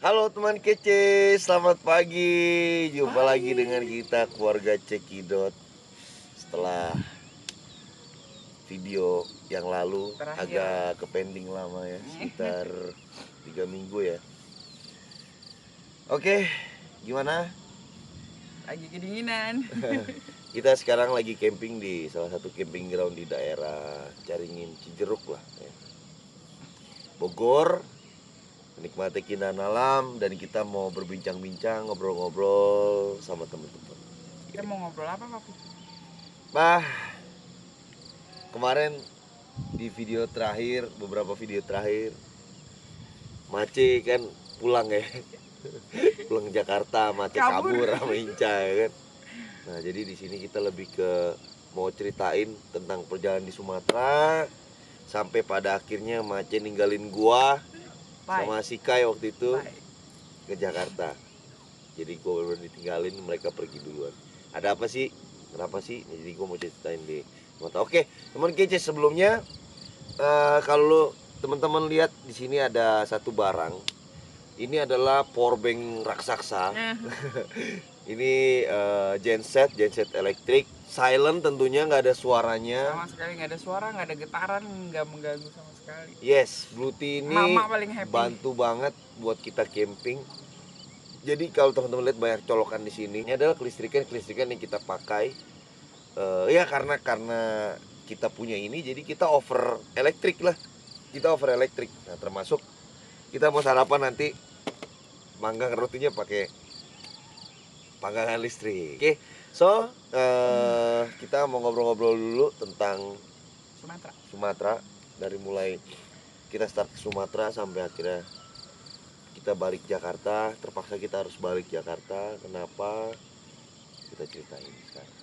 Halo teman kece, selamat pagi. Jumpa lagi dengan kita keluarga Cekidot. Setelah video yang lalu Terakhir. agak kepending lama ya, sekitar 3 minggu ya. Oke, gimana? Lagi kedinginan. Kita sekarang lagi camping di salah satu camping ground di daerah Caringin Cijeruk lah ya. Bogor, menikmati keindahan alam dan kita mau berbincang-bincang, ngobrol-ngobrol sama teman-teman. Kita mau ngobrol apa, Papi? Bah, kemarin di video terakhir, beberapa video terakhir, Mace kan pulang ya, pulang ke Jakarta, Mace kabur sama Inca ya kan. Nah jadi di sini kita lebih ke mau ceritain tentang perjalanan di Sumatera sampai pada akhirnya Mace ninggalin gua sama si Kai waktu itu ke Jakarta. Jadi gua bener ditinggalin, mereka pergi duluan. Ada apa sih? Kenapa sih? Jadi gua mau ceritain di Sumatera. Oke, teman kece, sebelumnya kalau teman-teman lihat di sini ada satu barang. Ini adalah powerbank raksasa. Ini genset elektrik, silent tentunya, nggak ada suaranya. Sama sekali nggak ada suara, nggak ada getaran, nggak mengganggu sama sekali. Yes, Bluetooth ini Mama paling happy. bantu banget buat kita camping. Jadi kalau teman-teman lihat banyak colokan di sini, ini adalah kelistrikan yang kita pakai. Ya karena kita punya ini, jadi kita over elektrik lah. Nah termasuk kita mau sarapan nanti manggang rotinya pakai panggangan listrik. Oke, so kita mau ngobrol-ngobrol dulu tentang Sumatera. Dari mulai kita start ke Sumatera sampai akhirnya kita balik Jakarta. Terpaksa kita harus balik Jakarta. Kenapa? Kita ceritain sekarang.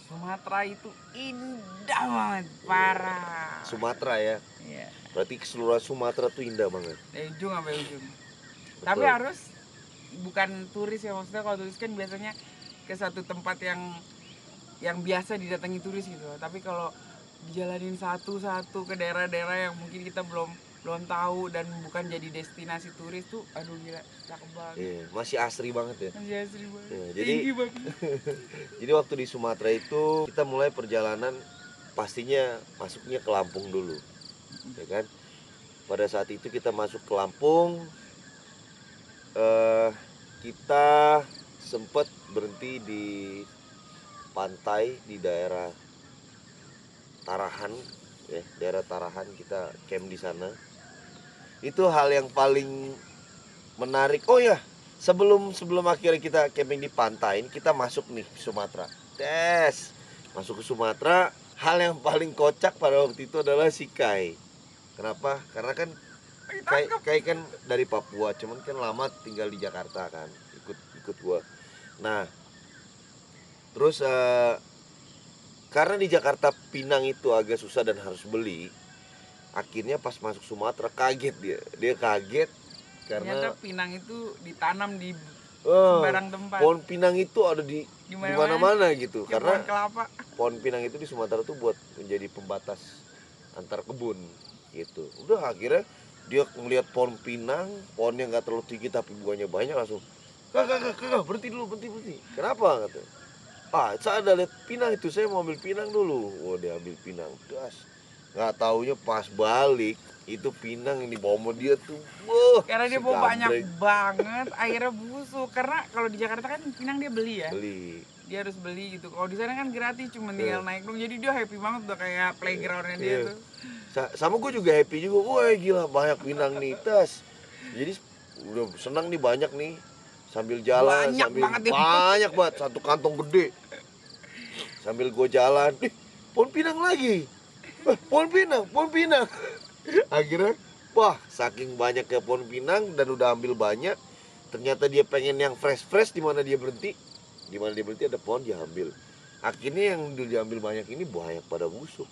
Sumatera itu indah banget, parah. Sumatera ya. Iya. Berarti keseluruhan Sumatera tuh indah banget. Dari ujung sampai ujung. Betul. Tapi harus bukan turis ya, maksudnya kalau turis kan biasanya ke satu tempat yang biasa didatangi turis gitu. Tapi kalau dijalanin satu-satu ke daerah-daerah yang mungkin kita belum tahu dan bukan jadi destinasi turis tuh, aduh gila, cakep banget. Iya, masih asri banget ya. Masih asri banget. Ya, jadi waktu di Sumatera itu kita mulai perjalanan, pastinya masuknya ke Lampung dulu, ya kan? Pada saat itu kita masuk ke Lampung, kita sempat berhenti di pantai di daerah Tarahan, ya, daerah Tarahan, kita camp di sana. Itu hal yang paling menarik. Oh ya, sebelum akhirnya kita camping di pantai, kita masuk nih Sumatera. Masuk ke Sumatera. Hal yang paling kocak pada waktu itu adalah si Kai. Kenapa? Karena kan Kai kan dari Papua, cuman kan lama tinggal di Jakarta kan, ikut gua. Nah, terus karena di Jakarta Pinang itu agak susah dan harus beli. Akhirnya pas masuk Sumatera kaget dia kaget karena ternyata pinang itu ditanam di sembarang tempat. Pohon pinang itu ada di mana-mana gitu. Ya, karena pohon kelapa. Pohon pinang itu di Sumatera tuh buat menjadi pembatas antar kebun gitu. Udah akhirnya dia ngelihat pohon pinang, pohonnya nggak terlalu tinggi tapi buahnya banyak, langsung kak berhenti dulu, berhenti. Kenapa kata? Saya ada lihat pinang itu, saya mau ambil pinang dulu. Dia ambil pinang, das. Nggak taunya pas balik itu pinang yang dibawa sama dia tuh, karena dia bawa banyak banget, akhirnya busuk. Karena kalau di Jakarta kan pinang dia beli ya, dia harus beli gitu. Kalau di sana kan gratis, cuma tinggal naik dong. Jadi dia happy banget, udah kayak playgroundnya dia tuh. Sama gue juga happy juga, wah gila banyak pinang nih, tas. Jadi udah senang nih, banyak nih. Sambil jalan, banyak banget, satu kantong gede. Sambil gue jalan, pohon pinang lagi. Pohon pinang. Akhirnya, saking banyaknya pohon pinang dan udah ambil banyak. Ternyata dia pengen yang fresh, di mana dia berhenti ada pohon, dia ambil. Akhirnya yang diambil banyak ini banyak pada busuk.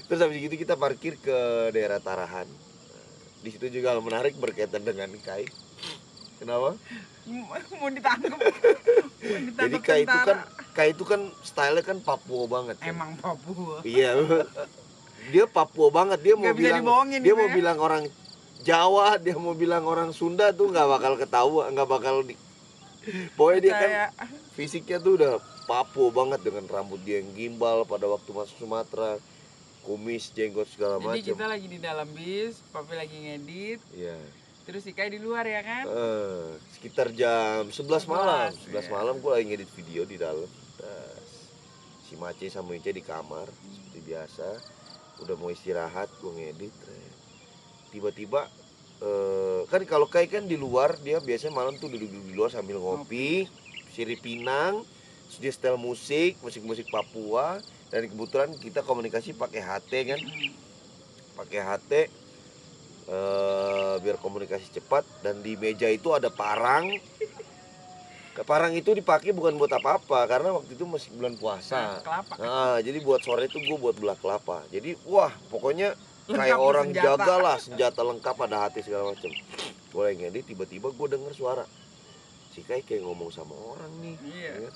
Terus habis itu kita parkir ke daerah Tarahan. Di situ juga hal menarik berkaitan dengan Kai. Kenapa? Mau ditangkap. Jadi Kai itu kan stylenya kan Papua banget. Emang Papua. Iya. Dia Papua banget. Dia mau bilang mau bilang orang Jawa, dia mau bilang orang Sunda tuh nggak bakal ketahuan, nggak bakal pokoknya dia kan Percaya. fisiknya tuh udah Papua banget dengan rambut dia yang gimbal pada waktu masuk Sumatera, kumis, jenggot segala Jadi macam. kita lagi di dalam bis, Papi lagi ngedit, Iya. terus Ikai di luar ya kan? Sekitar jam 11 malam. 11 iya. malam gue lagi ngedit video di dalam. Terus si Mace sama Ince di kamar seperti biasa. Udah mau istirahat, gue ngedit. Tiba-tiba kan kalau Kai kan di luar, dia biasanya malam tuh duduk di luar sambil ngopi, sirip pinang, terus dia setel musik Papua, dan kebetulan kita komunikasi pakai HT kan, pakai HT biar komunikasi cepat. Dan di meja itu ada parang. Parang itu dipakai bukan buat apa-apa karena waktu itu masih bulan puasa. Kelapa. Nah, jadi buat sore itu gue buat belah kelapa. Jadi wah pokoknya kayak Lengkap orang bersenjata. jaga lah, senjata lengkap, ada hati segala macam. Gue lagi ngedit, tiba-tiba gue denger suara si Kai kayak ngomong sama orang nih. Iya. Ya.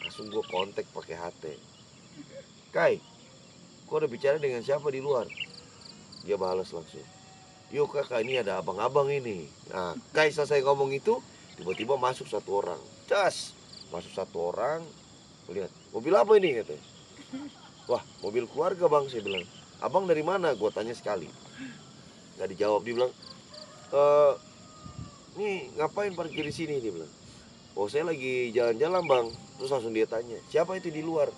Langsung gue kontak pakai HT. Kai, kok udah bicara dengan siapa di luar? Dia balas langsung, yuk kakak, ini ada abang-abang ini. Nah, Kai selesai ngomong itu, tiba-tiba masuk satu orang. Cas, masuk satu orang. Lihat, mobil apa ini katanya? Wah, mobil keluarga bang, saya bilang. Abang dari mana? Gue tanya sekali. Gak dijawab. Dia bilang, nih ngapain parkir di sini? Dia bilang, oh saya lagi jalan-jalan bang. Terus langsung dia tanya, siapa itu di luar?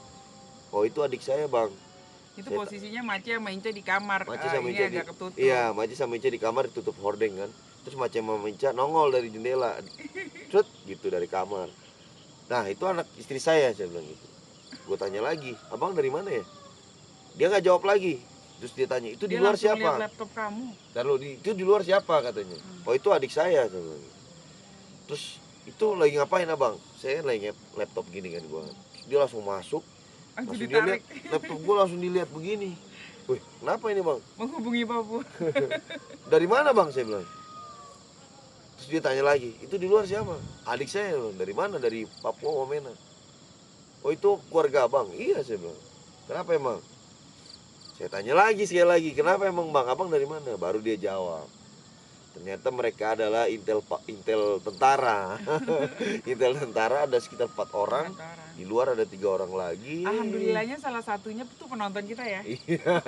Oh itu adik saya bang. Itu posisinya Mace sama Ince di kamar. Mace sama Ini Ince agak ketutup. Iya, Mace sama Ince di kamar ditutup hordeng kan. Terus Mace sama Ince nongol dari jendela. Cut gitu dari kamar. Nah, itu anak istri saya bilang gitu. Gue tanya lagi, abang dari mana ya? Dia nggak jawab lagi. Terus dia tanya, itu di Dia luar langsung lihat siapa? laptop kamu. Itu di luar siapa katanya? Oh itu adik saya. Terus itu lagi ngapain abang? Saya lagi laptop gini kan gue. Dia langsung masuk, langsung dia lihat laptop gue, langsung dilihat begini. Wih, kenapa ini bang? Menghubungi Papua. Dari mana bang? Saya bilang. Terus dia tanya lagi, itu di luar siapa? Adik saya. Dari mana? Dari Papua Wamena. Oh itu keluarga abang? Iya saya bilang. Kenapa emang? Saya tanya lagi sekali lagi, kenapa emang bang? Abang dari mana? Baru dia jawab. Ternyata mereka adalah intel tentara. Intel tentara ada sekitar 4 orang. Di luar ada 3 orang lagi. Alhamdulillahnya salah satunya tuh penonton kita ya. Iya.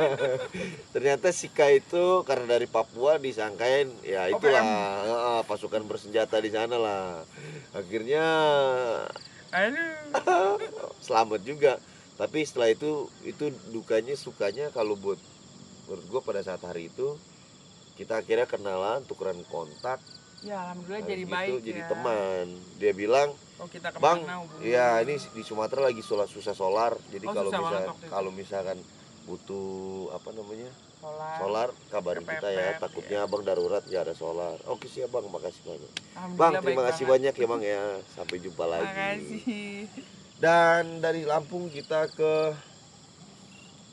Ternyata Sika itu karena dari Papua disangkain ya itulah pasukan bersenjata di sana lah. Akhirnya aduh, selamat juga. Tapi setelah itu dukanya sukanya kalau menurut gue pada saat hari itu kita akhirnya kenalan, tukeran kontak. Ya alhamdulillah jadi gitu, baik jadi ya. teman. Dia bilang, kita bang, hubungi. ya ini di Sumatera lagi susah solar. Jadi susah kalau misalkan butuh apa namanya solar, solar kabarin kita ya. Takutnya ya. abang darurat ya ada solar. Oke siap bang, makasih banyak. Bang, Terima kasih banyak ya bang ya. Sampai jumpa lagi. Makasih. Dan dari Lampung kita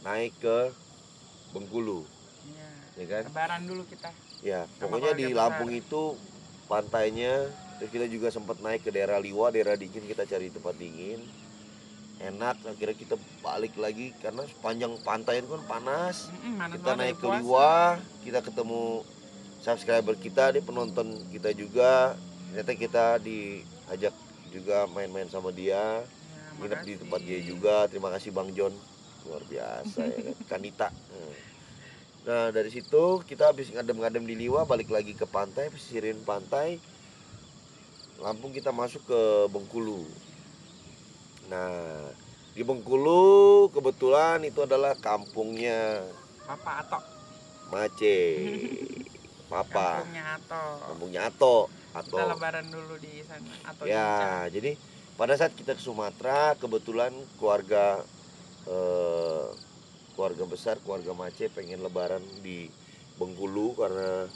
naik ke Bengkulu. Ya kan? Lebaran dulu kita. Ya, pokoknya di Lampung itu pantainya, terus kita juga sempat naik ke daerah Liwa, daerah dingin, kita cari tempat dingin. Enak, akhirnya kita balik lagi karena sepanjang pantai itu kan panas. Kita naik ke Liwa, kita ketemu subscriber kita, dia penonton kita juga. Ternyata kita diajak juga main-main sama dia. Nginep di tempat dia juga. Terima kasih Bang John, luar biasa ya kan. Kanita. Nah dari situ kita habis ngadem-ngadem di Liwa, balik lagi ke pantai, pesisirin pantai. Lampung kita masuk ke Bengkulu. Nah di Bengkulu kebetulan itu adalah kampungnya Papa Ato. Mace. Papa. Kampungnya Ato. Kita lebaran dulu di sana. Ato ya, jadi pada saat kita ke Sumatera, kebetulan keluarga besar, keluarga Mace pengen lebaran di Bengkulu karena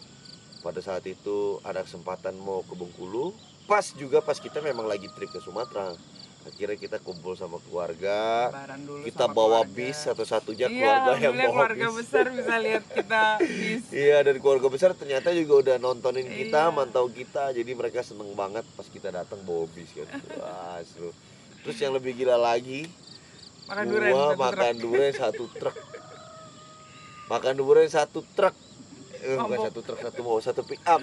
pada saat itu ada kesempatan mau ke Bengkulu. Pas kita memang lagi trip ke Sumatera. Akhirnya kita kumpul sama keluarga. Kita bawa bis satu-satunya keluarga yang bawa keluarga bis. Besar bisa lihat kita bis. Iya, dari keluarga besar ternyata juga udah nontonin kita, mantau kita. Jadi mereka seneng banget pas kita datang bawa bis kan. Wah, seru. Terus yang lebih gila lagi, makan durian satu truk. Makan durian satu truk. bukan satu truk, satu pick up.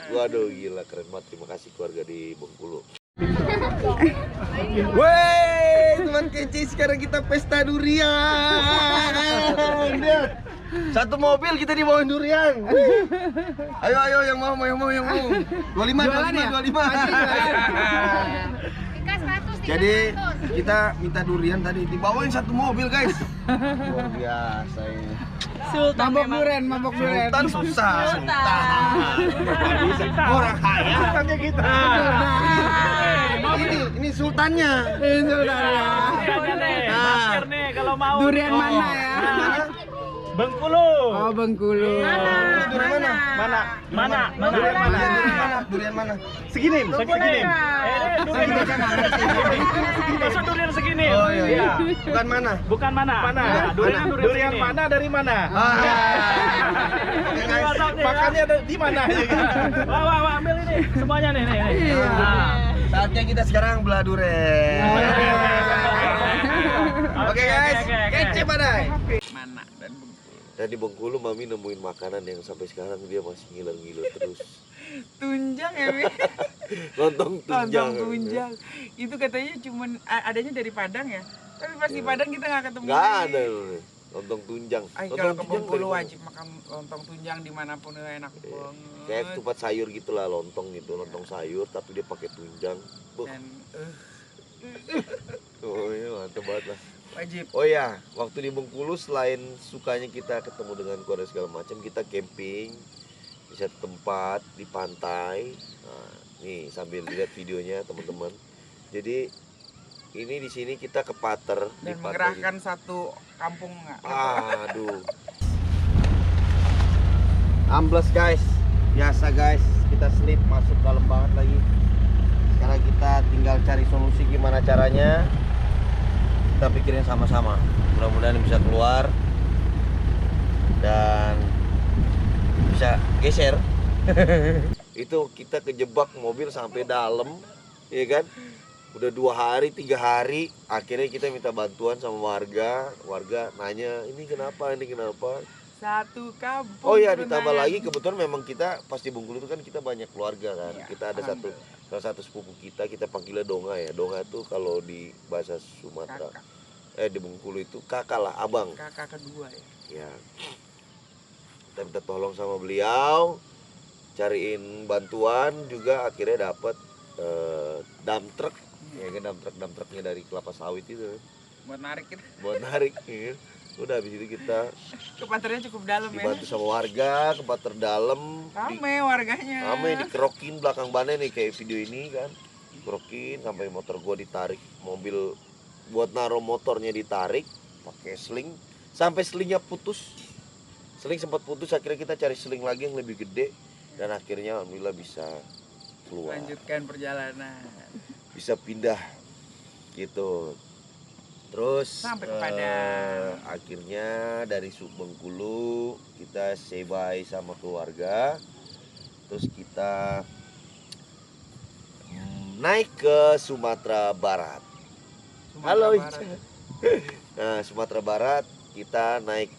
Waduh gila, keren banget. Terima kasih keluarga di Bengkulu. Wey, teman kece, sekarang kita pesta durian. Lihat. Satu mobil kita dibawain durian. Ayo yang mau. 25. Jadi kita minta durian tadi dibawain satu mobil, guys. Luar biasa ini. Mabok durian. Sultan susah. Orang kaya kayak kita. Ini sultannya. Masker nih kalau mau. Durian mana ya? Bengkulu. Oh, Bengkulu. Durian mana? Durian mana? Segini. Durian. Maksud durian segini. Oh iya. Bukan mana? Mana? Durian mana dari mana? Oke guys. Makannya di mana? Wah, ambil ini semuanya nih. Saatnya kita sekarang belah durian. Oke guys, kece badai. Mana dan Bengkulu. Tadi Bengkulu Mami nemuin makanan yang sampai sekarang dia masih ngiler-ngiler terus. Tunjang ya, Mi. Lontong tunjang. Itu katanya cuman adanya dari Padang ya. Tapi pas di Padang kita nggak ketemu. Nggak ada lontong tunjang. Kalau ke Bengkulu wajib makan lontong tunjang dimanapun enak banget. Kayak ketupat sayur gitulah, lontong gitu, lontong sayur tapi dia pakai tunjang. Dan Oh iya, mantep banget lah. wajib. Oh ya, waktu di Bengkulu selain sukanya kita ketemu dengan keluarga segala macam, kita camping di satu tempat di pantai. Nah, nih sambil lihat videonya teman-teman. Jadi ini di sini kita ke Pater di Dan pantai. mengerahkan satu kampung nggak? Aduh. Ambles guys. Biasa guys, kita slip masuk dalam banget lagi. Sekarang kita tinggal cari solusi gimana caranya. Kita pikirin sama-sama. Mudah-mudahan bisa keluar dan bisa geser. Itu kita kejebak mobil sampai dalam, ya kan? Udah 2 hari, 3 hari, akhirnya kita minta bantuan sama warga. Warga nanya, ini kenapa? Satu kampung. Oh ya, ditambah lagi kebetulan memang kita pas di Bengkulu itu kan kita banyak keluarga kan. Iya, Kita ada salah satu sepupu kita panggilnya Donga ya. Donga itu kalau di bahasa Sumatera, di Bengkulu itu kakak lah, abang. Kakak kedua ya. Ya. Kita minta tolong sama beliau, cariin bantuan juga, akhirnya dapat dump truck. Ya kan, dump truknya dari kelapa sawit itu. Buat narik kita. Buat narik ya. Udah habis itu kita Ke Paternya cukup dalam ya. dibantu sama warga ke Pater dalam. Rame warganya. Rame dikerokin belakang bannya nih kayak video ini kan. Dikerokin sampai motor gua ditarik, mobil buat naruh motornya ditarik pakai sling sampai slingnya putus. Sling sempat putus, akhirnya kita cari sling lagi yang lebih gede dan akhirnya alhamdulillah bisa keluar. Lanjutkan perjalanan. Bisa pindah gitu. Terus Sampai ke Padang. akhirnya dari Bengkulu kita say bye sama keluarga. Terus kita naik ke Sumatera Barat. Halo Ica. Nah, Sumatera Barat kita naik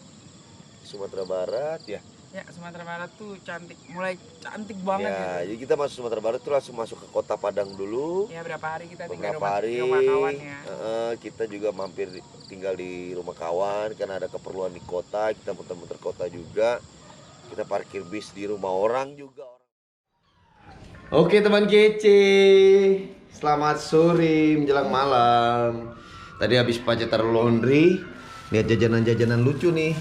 Sumatera Barat ya. Ya, Sumatera Barat tuh mulai cantik banget Ya, gitu. jadi kita masuk Sumatera Barat tuh langsung masuk ke Kota Padang dulu. Ya, berapa hari kita tinggal Beberapa hari rumah kawan ya. kita juga mampir tinggal di rumah kawan karena ada keperluan di kota. Kita muter-muter kota juga, kita parkir bis di rumah orang juga. Oke teman kece, selamat sore menjelang malam. Tadi habis Pacetar Laundry, lihat jajanan-jajanan lucu nih.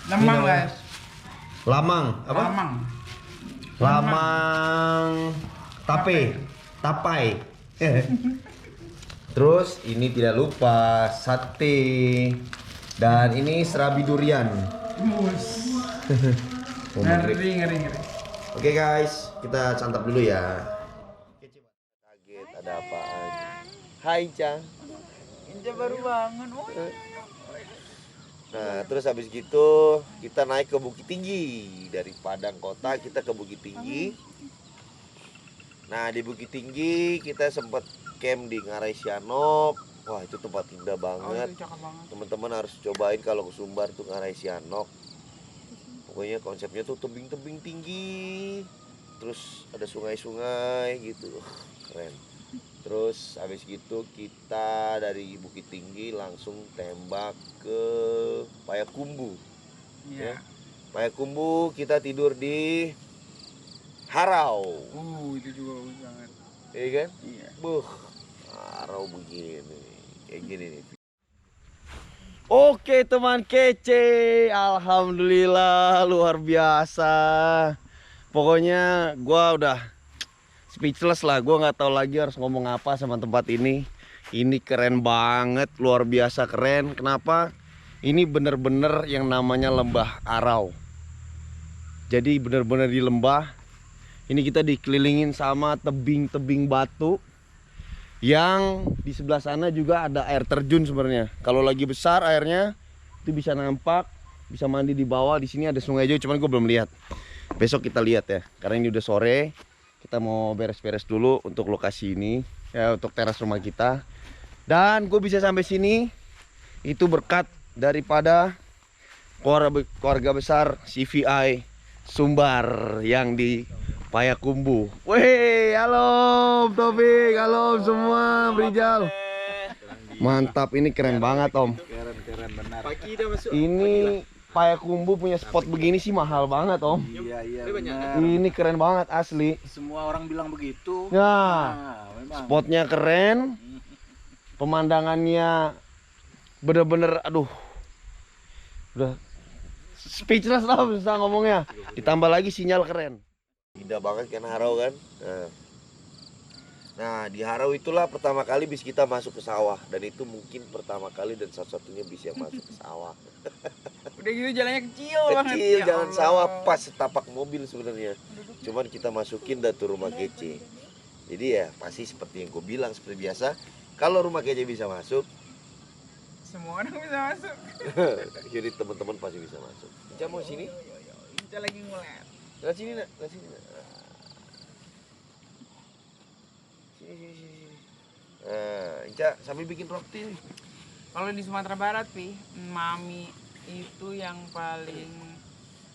Lemang guys. Lamang apa? Lamang tapai. Terus ini tidak lupa sate dan ini serabi durian. Ngeri. Oke guys, kita santap dulu ya. Kaget ada apaan? Hai Cang. Inja baru bangun. Oh, Nah, terus habis gitu kita naik ke Bukit Tinggi. Dari Padang kota kita ke Bukit Tinggi. Nah, di Bukit Tinggi kita sempat camp di Ngarai Sianok. Wah, itu tempat indah banget. itu cakep banget. Teman-teman harus cobain kalau ke Sumbar tuh Ngarai Sianok. Pokoknya konsepnya tuh tebing-tebing tinggi, terus ada sungai-sungai gitu. Keren. Terus habis gitu kita dari Bukit Tinggi langsung tembak ke Payakumbuh. Iya. Payakumbuh kita tidur di Harau. Itu juga bagus banget. Iya kan? Iya. Harau begini. Kayak gini nih. Oke teman kece, alhamdulillah luar biasa. Pokoknya gua udah speechless lah, gua nggak tahu lagi harus ngomong apa sama tempat ini. Ini keren banget, luar biasa keren. Kenapa? Ini bener-bener yang namanya lembah Harau. Jadi bener-bener di lembah. Ini kita dikelilingin sama tebing-tebing batu. Yang di sebelah sana juga ada air terjun sebenarnya. Kalau lagi besar airnya itu bisa nampak, bisa mandi di bawah. Di sini ada sungai juga, cuman gue belum lihat. Besok kita lihat ya. Karena ini udah sore, kita mau beres-beres dulu untuk lokasi ini, ya untuk teras rumah kita. Dan gue bisa sampai sini itu berkat daripada keluarga besar CVI Sumbar yang di Payakumbuh. Wih, halo Taufik, halo semua, Brijal. Mantap, ini keren banget Om. Keren benar. Ini Payakumbuh punya spot begini sih mahal banget Om. Iya. Ini keren banget asli. Semua orang bilang begitu. Nah, Memang. spotnya keren, pemandangannya bener-bener, aduh, udah speechless lah bisa ngomongnya. Ditambah lagi sinyal keren. Indah banget kan Harau kan. Nah di Harau itulah pertama kali bis kita masuk ke sawah. Dan itu mungkin pertama kali dan satu-satunya bis yang masuk ke sawah. Udah gitu jalannya kecil banget. Kecil, Ya jalan Allah. sawah pas setapak mobil sebenarnya. Cuman kita masukin dah tuh rumah kece. Jadi ya pasti seperti yang gue bilang seperti biasa. Kalau rumah kece bisa masuk, Semua orang bisa masuk. jadi teman-teman pasti bisa masuk. Ica mau sini? Kita lagi ngeliat. Lihat sini nak, lihat sini nak. Sini. Ica sambil bikin roti nih. Kalau di Sumatera Barat nih, Mami itu yang paling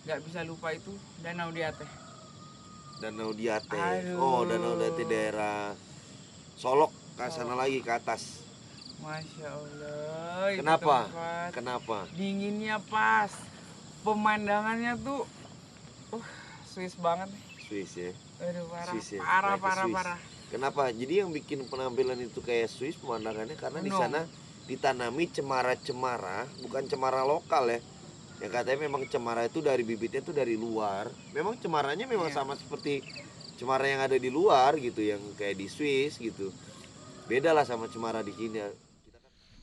nggak bisa lupa itu Danau Diate. Danau Diate. Aduh. Oh, Danau Diate daerah Solok ke sana lagi ke atas. Masya Allah. itu Kenapa? tempat. Kenapa? Dinginnya pas. Pemandangannya tuh, Swiss banget nih. Swiss ya. Aduh parah, Swiss ya, parah, naik ke parah, Swiss. parah. Kenapa? Jadi yang bikin penampilan itu kayak Swiss pemandangannya karena di Gunung. sana ditanami cemara-cemara, bukan cemara lokal ya. Yang katanya memang cemara itu dari bibitnya itu dari luar. Memang cemaranya memang Iya. sama seperti cemara yang ada di luar gitu, yang kayak di Swiss gitu. Beda lah sama cemara di sini.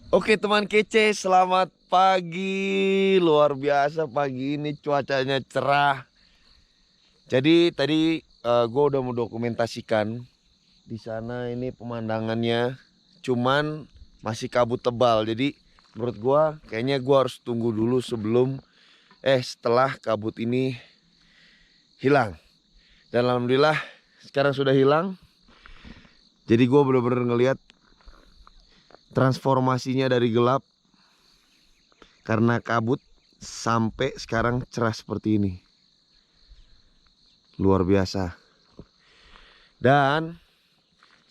Oke teman kece, selamat pagi. Luar biasa pagi ini cuacanya cerah. Jadi tadi gue udah mendokumentasikan di sana ini pemandangannya, cuman masih kabut tebal. Jadi menurut gue kayaknya gue harus tunggu dulu setelah kabut ini hilang. Dan alhamdulillah sekarang sudah hilang. Jadi gue bener-bener ngeliat transformasinya dari gelap karena kabut sampai sekarang cerah seperti ini. Luar biasa. Dan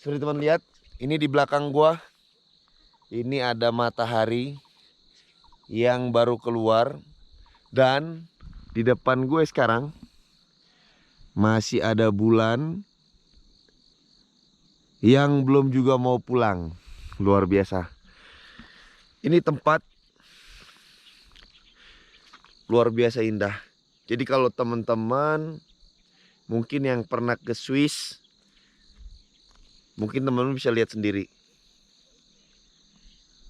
seperti teman lihat, ini di belakang gua ini ada matahari yang baru keluar, dan di depan gue sekarang masih ada bulan yang belum juga mau pulang. Luar biasa. Ini tempat luar biasa indah. Jadi kalau teman-teman mungkin yang pernah ke Swiss, mungkin teman-teman bisa lihat sendiri.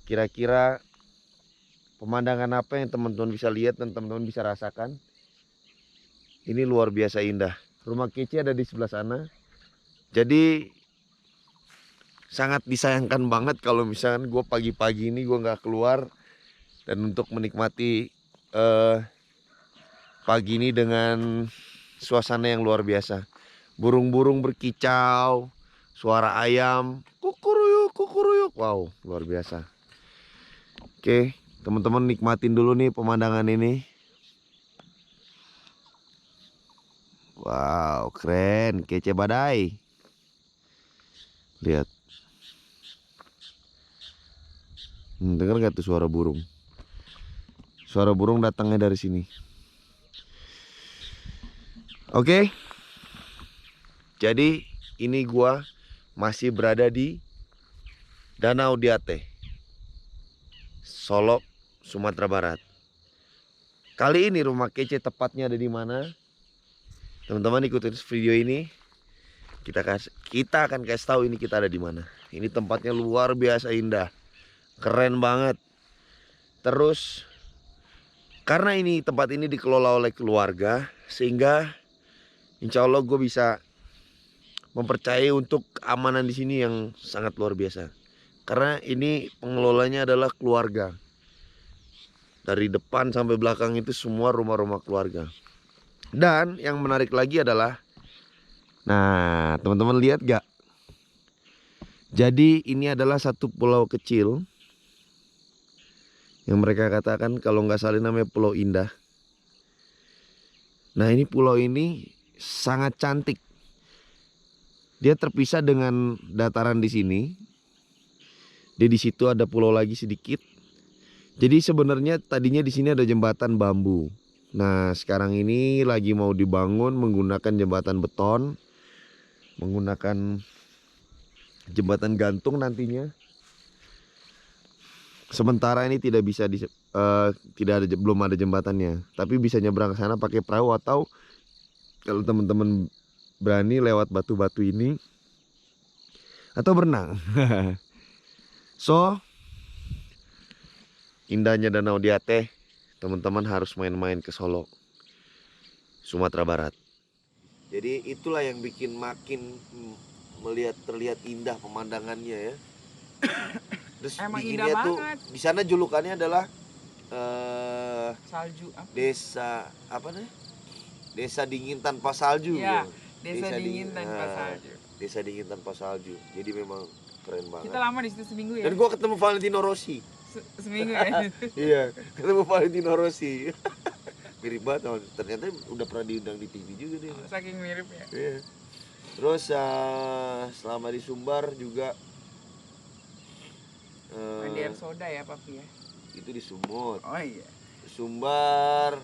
Kira-kira pemandangan apa yang teman-teman bisa lihat dan teman-teman bisa rasakan. Ini luar biasa indah. Rumah kece ada di sebelah sana. Jadi sangat disayangkan banget kalau misalkan gue pagi-pagi ini gue nggak keluar dan untuk menikmati pagi ini dengan suasana yang luar biasa. Burung-burung berkicau, suara ayam kukuruyuk. Wow, luar biasa. Oke, teman-teman nikmatin dulu nih pemandangan ini. Wow, keren, kece badai. Lihat. Dengar gak tuh suara burung? Suara burung datangnya dari sini. Oke. Jadi ini gua masih berada di Danau Diate, Solok, Sumatera Barat. Kali ini rumah kece tepatnya ada di mana? Teman-teman ikutin video ini. Kita akan kasih tahu ini kita ada di mana. Ini tempatnya luar biasa indah, keren banget. Terus karena tempat ini dikelola oleh keluarga, sehingga insya Allah gue bisa mempercayai untuk keamanan di sini yang sangat luar biasa. Karena ini pengelolanya adalah keluarga. Dari depan sampai belakang itu semua rumah-rumah keluarga. Dan yang menarik lagi adalah, nah teman-teman lihat gak? Jadi ini adalah satu pulau kecil yang mereka katakan kalau nggak salah namanya Pulau Indah. Nah ini pulau ini sangat cantik. Dia terpisah dengan dataran di sini. Dia di situ ada pulau lagi sedikit. Jadi sebenarnya tadinya di sini ada jembatan bambu. Nah sekarang ini lagi mau dibangun menggunakan jembatan beton, menggunakan jembatan gantung nantinya. Sementara ini tidak bisa belum ada jembatannya, tapi bisa nyebrang ke sana pakai perahu atau kalau teman-teman berani lewat batu-batu ini atau berenang. So indahnya Danau Diate, teman-teman harus main-main ke Solok, Sumatera Barat. Jadi itulah yang bikin makin terlihat indah pemandangannya ya. Terus Emang bikinnya indah tuh banget. di sana julukannya adalah Salju apa? desa apa nih? Desa dingin tanpa salju. Iya, Ya. desa dingin tanpa salju. Desa dingin tanpa salju. Jadi memang keren banget. Kita lama di situ seminggu ya. Dan gua ketemu Valentino Rossi. Seminggu ya. Iya, ketemu Valentino Rossi. Mirip banget, ternyata udah pernah diundang di TV juga dia. Saking mirip ya. Iya. Terus selama di Sumbar juga Mandi air soda ya papi ya. itu di Sumut. Oh iya. Sumbar,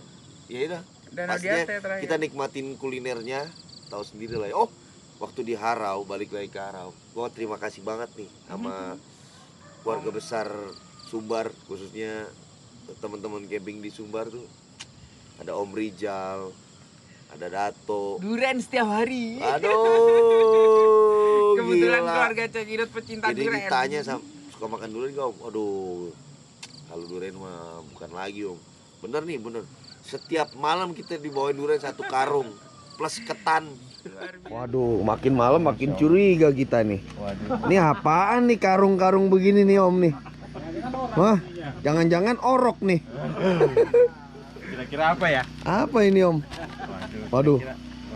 ya udah. Danau Pastinya Diate terakhir. kita nikmatin kulinernya, tahu sendiri lah. Oh, waktu di Harau, balik lagi ke Harau. Gua terima kasih banget nih sama keluarga besar Sumbar, khususnya teman-teman camping di Sumbar tuh. Ada Om Rijal, ada Dato. Duren setiap hari. Aduh, Kebetulan gila. keluarga Cekidot pecinta Jadi duren. ditanya suka makan durian gak Om? Aduh, kalau durian mah bukan lagi Om. Bener nih, bener. Setiap malam kita dibawain durian 1 karung plus ketan. Waduh, makin malam makin curiga kita nih. Ini apaan nih karung-karung begini nih Om nih? Wah, jangan-jangan orok nih. Kira-kira apa ya? Apa ini Om? Waduh,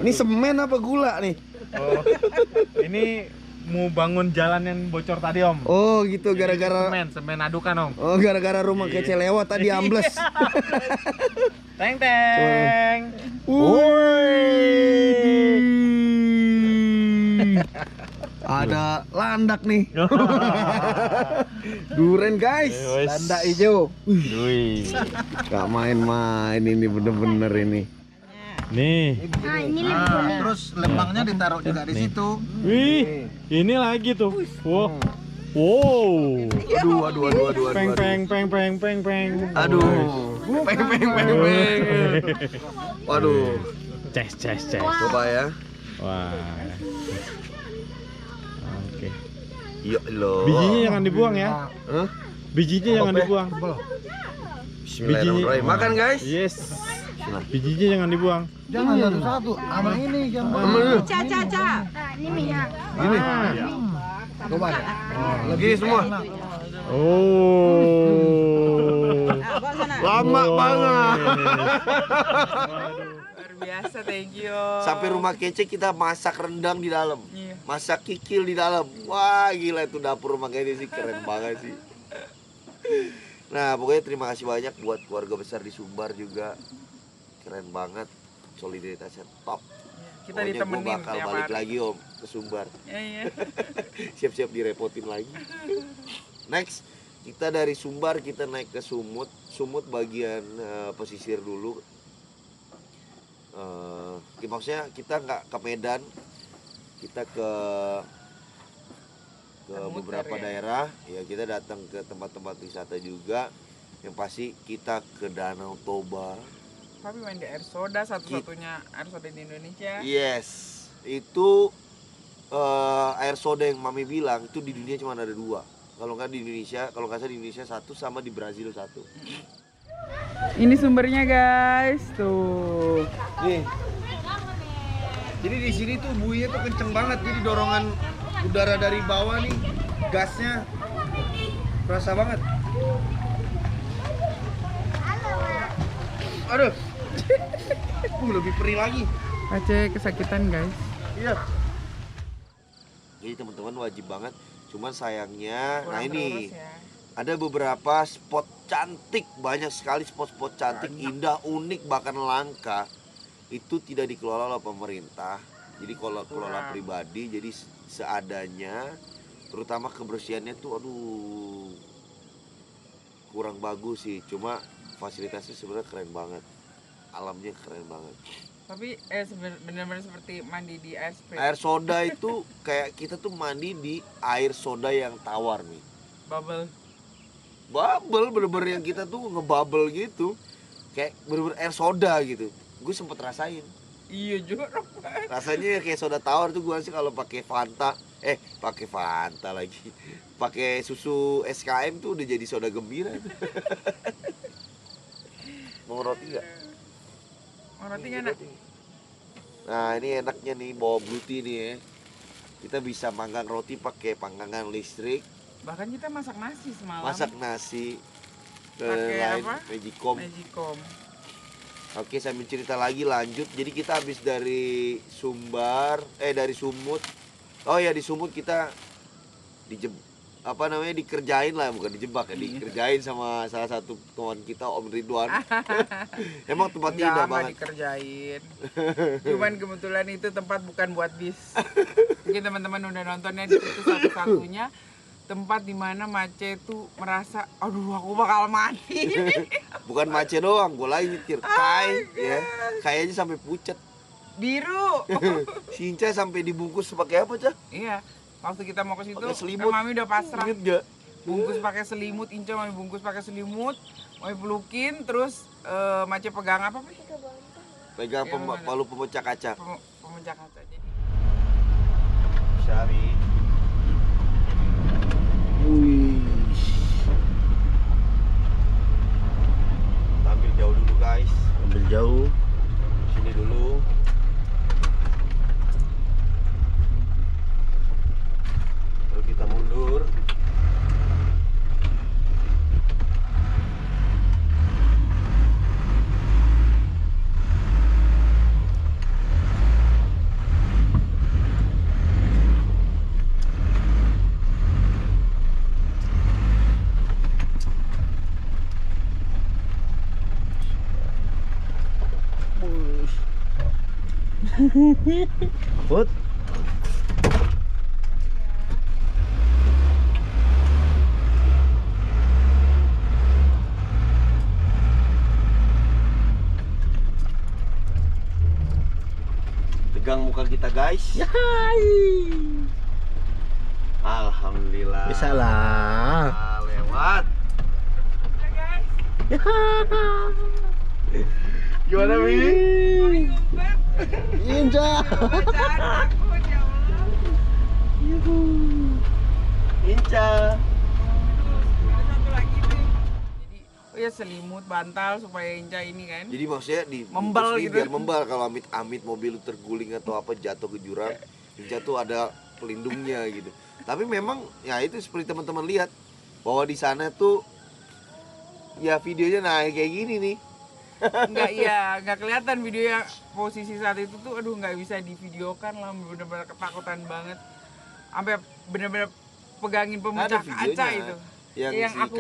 ini semen apa gula nih? Oh, ini mau bangun jalan yang bocor tadi Om. Oh gitu, gara-gara Semen adukan Om. Oh, gara-gara rumah kece lewat tadi ambles. Teng teng. Ada landak nih. Duren guys, landak hijau. Wih. Gak main-main ini bener-bener ini. Nih. Nah, ini terus lembangnya ditaruh juga di situ. Wih, ini lagi tuh. Wow. Wow. Aduh. Peng peng peng peng peng peng. Aduh. Peng. Waduh. Ces. Coba ya. Wah. Oke. Iya loh. Bijinya jangan dibuang ya. Hah? Bijinya jangan dibuang. Bismillahirrahmanirrahim. Makan guys. Yes. Bijinya jangan dibuang. Jangan satu-satu. Sama ini yang Caca. ini minyak. Gini. Coba. Gini semua. Oh. Lama banget. Luar biasa, thank you. Sampai rumah kece kita masak rendang di dalam. Iya. Masak kikil di dalam. Wah gila itu dapur rumah kece sih, keren banget sih. Nah pokoknya terima kasih banyak buat keluarga besar di Sumbar juga. Keren banget, solidaritasnya top. Iya. Kita Pokoknya gue ditemenin bakal tiap balik hari. lagi om ke Sumbar. Iya. Siap-siap direpotin lagi. Next, kita dari Sumbar kita naik ke Sumut. Sumut bagian pesisir dulu. Maksudnya kita nggak ke Medan, kita ke Muter beberapa ya. daerah. Ya kita datang ke tempat-tempat wisata juga. Yang pasti kita ke Danau Toba. Tapi main di air soda, satu-satunya air soda di Indonesia. Yes, itu air soda yang Mami bilang itu di dunia cuma ada 2. Kalau nggak di Indonesia, kalau nggak salah di Indonesia 1 sama di Brazil 1. Ini sumbernya guys, tuh. Nih. Jadi di sini tuh buinya tuh kenceng banget, jadi dorongan udara dari bawah nih, gasnya berasa banget. Aduh. Lebih perih lagi. Aceh kesakitan guys. Iya. Jadi teman-teman wajib banget. Cuman sayangnya, nah Kurang ini terurus ya. ada beberapa spot cantik, banyak sekali spot-spot cantik, indah, unik, bahkan langka. Itu tidak dikelola oleh pemerintah. Jadi kalau kelola pribadi, jadi seadanya. Terutama kebersihannya tuh, aduh, kurang bagus sih. Cuma fasilitasnya sebenarnya keren banget. Alamnya keren banget. Tapi benar-benar seperti mandi di air spray. Air soda itu kayak kita tuh mandi di air soda yang tawar nih. Bubble. Bubble bener-bener yang kita tuh ngebubble gitu. Kayak bener-bener air soda gitu. Gue sempet rasain. Iya jorok. Rasanya kayak soda tawar tuh gue sih kalau pakai Fanta. Pakai Fanta lagi. Pakai susu SKM tuh udah jadi soda gembira. Mau roti nggak? Oh, roti enak. Nah ini enaknya nih bawa Bluetooth nih ya. Kita bisa panggang roti pakai panggangan listrik. Bahkan kita masak nasi semalam. Masak nasi Pakai lain apa? Magicom. Magicom. Oke, saya mencerita lagi lanjut. Jadi kita habis dari dari Sumut. Oh ya, di Sumut kita dikerjain lah, bukan dijebak ya, dikerjain sama salah satu teman kita, Om Ridwan. Emang tempatnya indah banget. Dikerjain. Cuman kebetulan itu tempat bukan buat bis. Mungkin teman-teman udah nontonnya, di situ satu-satunya tempat dimana Mace tuh merasa, aduh aku bakal mati. Bukan Mace doang, gue lagi nyetir. Ya, kayaknya sampai pucat. Biru. Si Inca sampai dibungkus pakai apa, Cah? Iya. Waktu kita mau ke situ, Pakai kan selimut. Mami udah pasrah. Ingat gak? Bungkus pakai selimut, Inca Mami bungkus pakai selimut, Mami pelukin, terus Mace pegang apa? Pi? Pegang Iya, mana? palu pemecah kaca. Pemecah kaca. Jadi Syami. Wih. Ambil jauh dulu guys. Ambil jauh. Sini dulu. Lalu kita mundur. Put. Tegang muka kita guys. Alhamdulillah. Bisa lah. Lewat. Gimana Mi? Inca. bacaan takut ya Allah. Inca. Ada satu lagi nih. Jadi, oh ya selimut, bantal supaya Inca ini kan. Jadi maksudnya di Membal bungkus nih gitu. biar membal kalau amit-amit mobil lu terguling atau apa jatuh ke jurang, Inca tuh ada pelindungnya gitu. Tapi memang ya itu seperti teman-teman lihat bahwa di sana tuh ya videonya naik kayak gini nih. Nggak kelihatan video yang posisi saat itu tuh, aduh nggak bisa divideokan lah, bener-bener ketakutan banget, sampai bener-bener pegangin pemecah kaca itu. Yang Yang si aku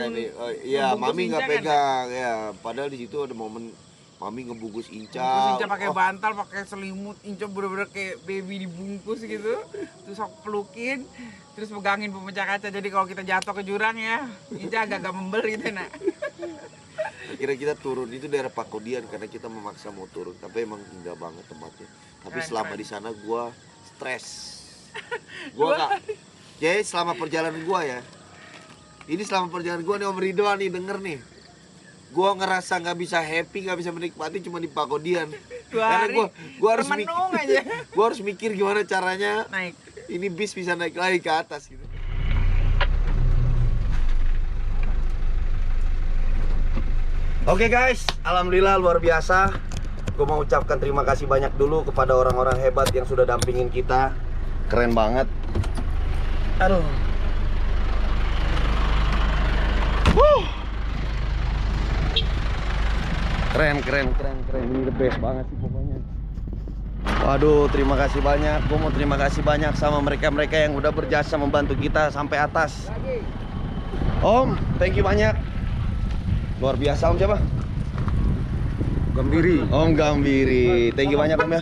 iya ngebungkus Mami nggak Inca kan? pegang ya, padahal di situ ada momen Mami ngebungkus Bungkus Inca. Inca pakai bantal, pakai selimut. Inca bener-bener kayak baby dibungkus gitu. Terus aku pelukin, terus pegangin pemecah kaca. Jadi kalau kita jatuh ke jurang ya, Inca agak-agak membel gitu nak. Akhirnya kita turun itu daerah Pakodian karena kita memaksa mau turun, tapi emang indah banget tempatnya. Tapi Keren, selama keren. di sana gua stres. Gua nggak. Jadi selama perjalanan gua ya. Ini selama perjalanan gua nih Om Ridwan nih denger nih. Gua ngerasa nggak bisa happy, nggak bisa menikmati cuma di Pakodian. 2 Karena hari gua harus termenung aja. gua harus mikir gimana caranya Naik. ini bis bisa naik lagi ke atas gitu. Oke guys, alhamdulillah luar biasa. Gue mau ucapkan terima kasih banyak dulu kepada orang-orang hebat yang sudah dampingin kita. Keren banget. Aduh. Keren. Ini the best banget sih pokoknya. Waduh, terima kasih banyak. Gue mau terima kasih banyak sama mereka-mereka yang udah berjasa membantu kita sampai atas. Om, thank you banyak. Luar biasa Om siapa? Gambiri. Om Gambiri. Thank you banyak Om ya.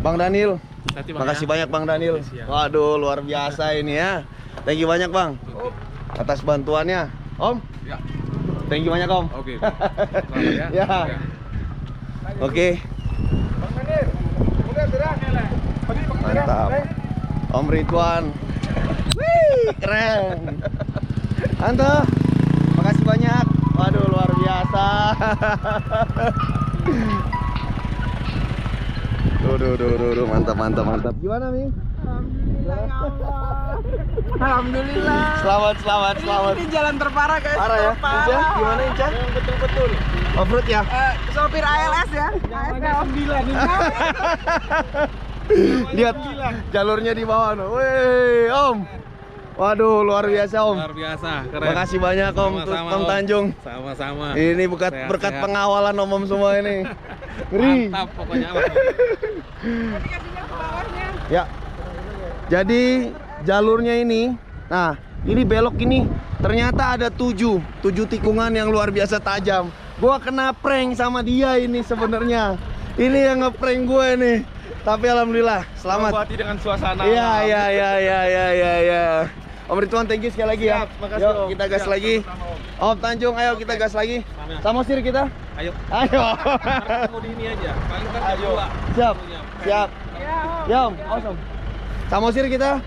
Bang Daniel. Makasih banyak Bang Daniel. Waduh, luar biasa ini ya. Thank you banyak Bang atas bantuannya. Om. Ya. Thank you banyak Om. Oke. Selamat ya. Ya. Oke. Bang Daniel. Udah gerak. Mantap. Om Ridwan. Wih, keren. Ante, makasih banyak. Waduh, luar biasa. Duh, mantap. Gimana, Mi? Alhamdulillah. Selamat. Ini jalan terparah guys. Parah ya, Inca? Gimana Inca? Betul. Off-road ya? Sopir ALS ya. Namanya 9 ini. Lihat jalurnya di bawah no. Wih, Om. Waduh, luar biasa Om. Luar biasa, keren. Makasih banyak Om, Sama-sama, Om Tanjung. Sama-sama. Ini berkat pengawalan Om semua ini. Ngeri. Mantap pokoknya. Ya. Jadi jalurnya ini, nah ini belok ini ternyata ada 7 tikungan yang luar biasa tajam. Gua kena prank sama dia ini sebenarnya. Ini yang ngeprank gue nih. Tapi alhamdulillah selamat. Mengobati dengan suasana. Iya. Om Ridwan, thank you sekali lagi ya. Siap, makasih, Yuk, Om. kita gas Siap, lagi. sama-sama, Om Tanjung, ayo kita gas lagi. Sama. Samosir kita. Ayo. Ayo. Mau di ini aja. Paling kan Ayo. dua. Siap. Ya Om, awesome. Samosir kita.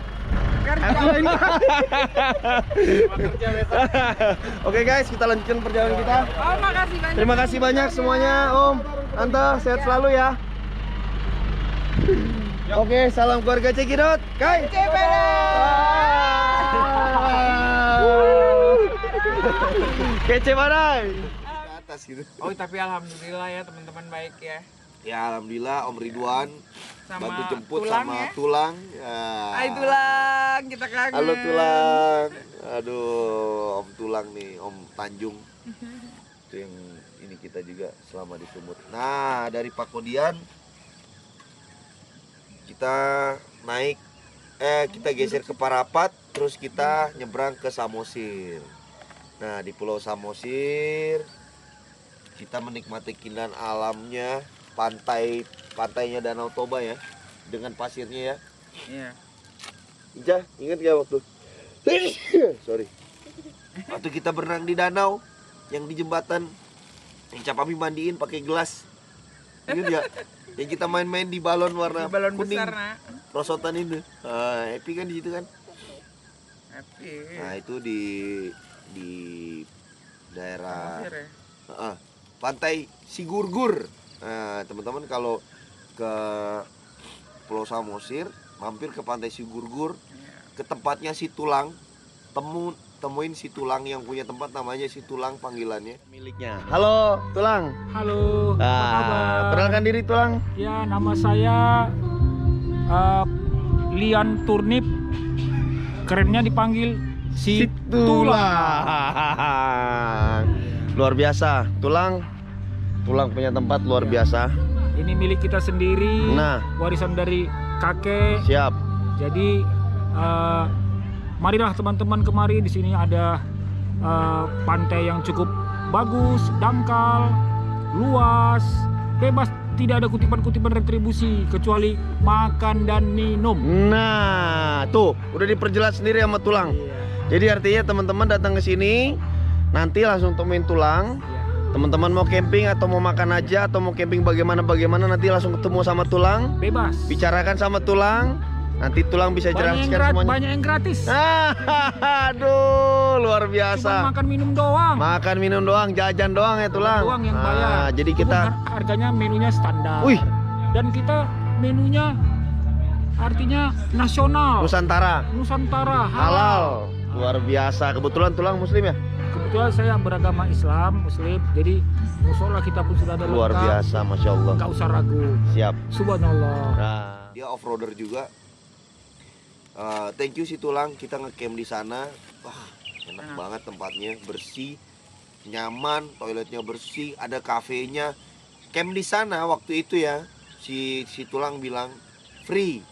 Oke guys, kita lanjutkan perjalanan kita. Oh, makasih banyak. Terima kasih banyak semuanya Om. Anta, sehat selalu ya. Oke, salam keluarga Cekidot. Kai. Kece badai. Ke atas gitu. Oh, tapi alhamdulillah ya teman-teman baik ya. Ya alhamdulillah Om Ridwan Sama bantu jemput Tulang sama ya. Tulang. Ya. Hai Tulang, kita kangen. Halo Tulang. Aduh, Om Tulang nih, Om Tanjung. Itu yang ini kita juga selama di Sumut. Nah, dari Pakodian kita naik kita geser ke Parapat, terus kita nyebrang ke Samosir. Nah, di Pulau Samosir kita menikmati keindahan alamnya, pantainya Danau Toba ya, dengan pasirnya ya. Iya. Ija, ingat gak waktu? Sorry. Waktu kita berenang di danau, yang di jembatan, yang Capami mandiin pakai gelas. Ingat gak? Yang kita main-main di balon warna Di balon kuning, besar nak. prosotan itu. Happy kan di situ kan? Happy. Nah itu di daerah Samosir ya. pantai Sigurgur. Nah teman-teman kalau ke Pulau Samosir, mampir ke pantai Sigurgur, ke tempatnya si Tulang, temuin si Tulang yang punya tempat namanya si Tulang panggilannya miliknya. Halo Tulang. Halo, apa kabar? Perkenalkan diri Tulang. Ya, nama saya Lian Turnip. Kerennya dipanggil si Tulang. Luar biasa, Tulang punya tempat luar biasa. Ini milik kita sendiri. Nah. Warisan dari kakek. Siap. Jadi marilah teman-teman kemari. Di sini ada pantai yang cukup bagus, dangkal, luas, bebas, tidak ada kutipan-kutipan retribusi kecuali makan dan minum. Nah, tuh udah diperjelas sendiri sama Tulang. Jadi artinya teman-teman datang ke sini nanti langsung temuin Tulang. Teman-teman mau camping atau mau makan aja atau mau camping bagaimana nanti langsung ketemu sama Tulang. Bebas. Bicarakan sama Tulang. Nanti Tulang bisa jelaskan semuanya. Banyak yang gratis. Aduh, luar Cuma biasa. makan minum doang. Makan minum doang, jajan doang ya Tulang. Doang yang bayar. Jadi Itu kita harganya menunya standar. Wih. Dan kita menunya artinya nasional. Nusantara, Nusantara halal. Luar biasa. Kebetulan Tulang Muslim ya? Kebetulan saya beragama Islam, Muslim, jadi musola kita pun sudah ada Luar lengkap. biasa, Masya Allah. Nggak usah ragu. Siap. Subhanallah. Nah, dia off-roader juga. Thank you si Tulang, kita ngecamp di sana. Wah, enak banget tempatnya, bersih, nyaman, toiletnya bersih, ada kafenya. Camp di sana waktu itu ya, si Tulang bilang free.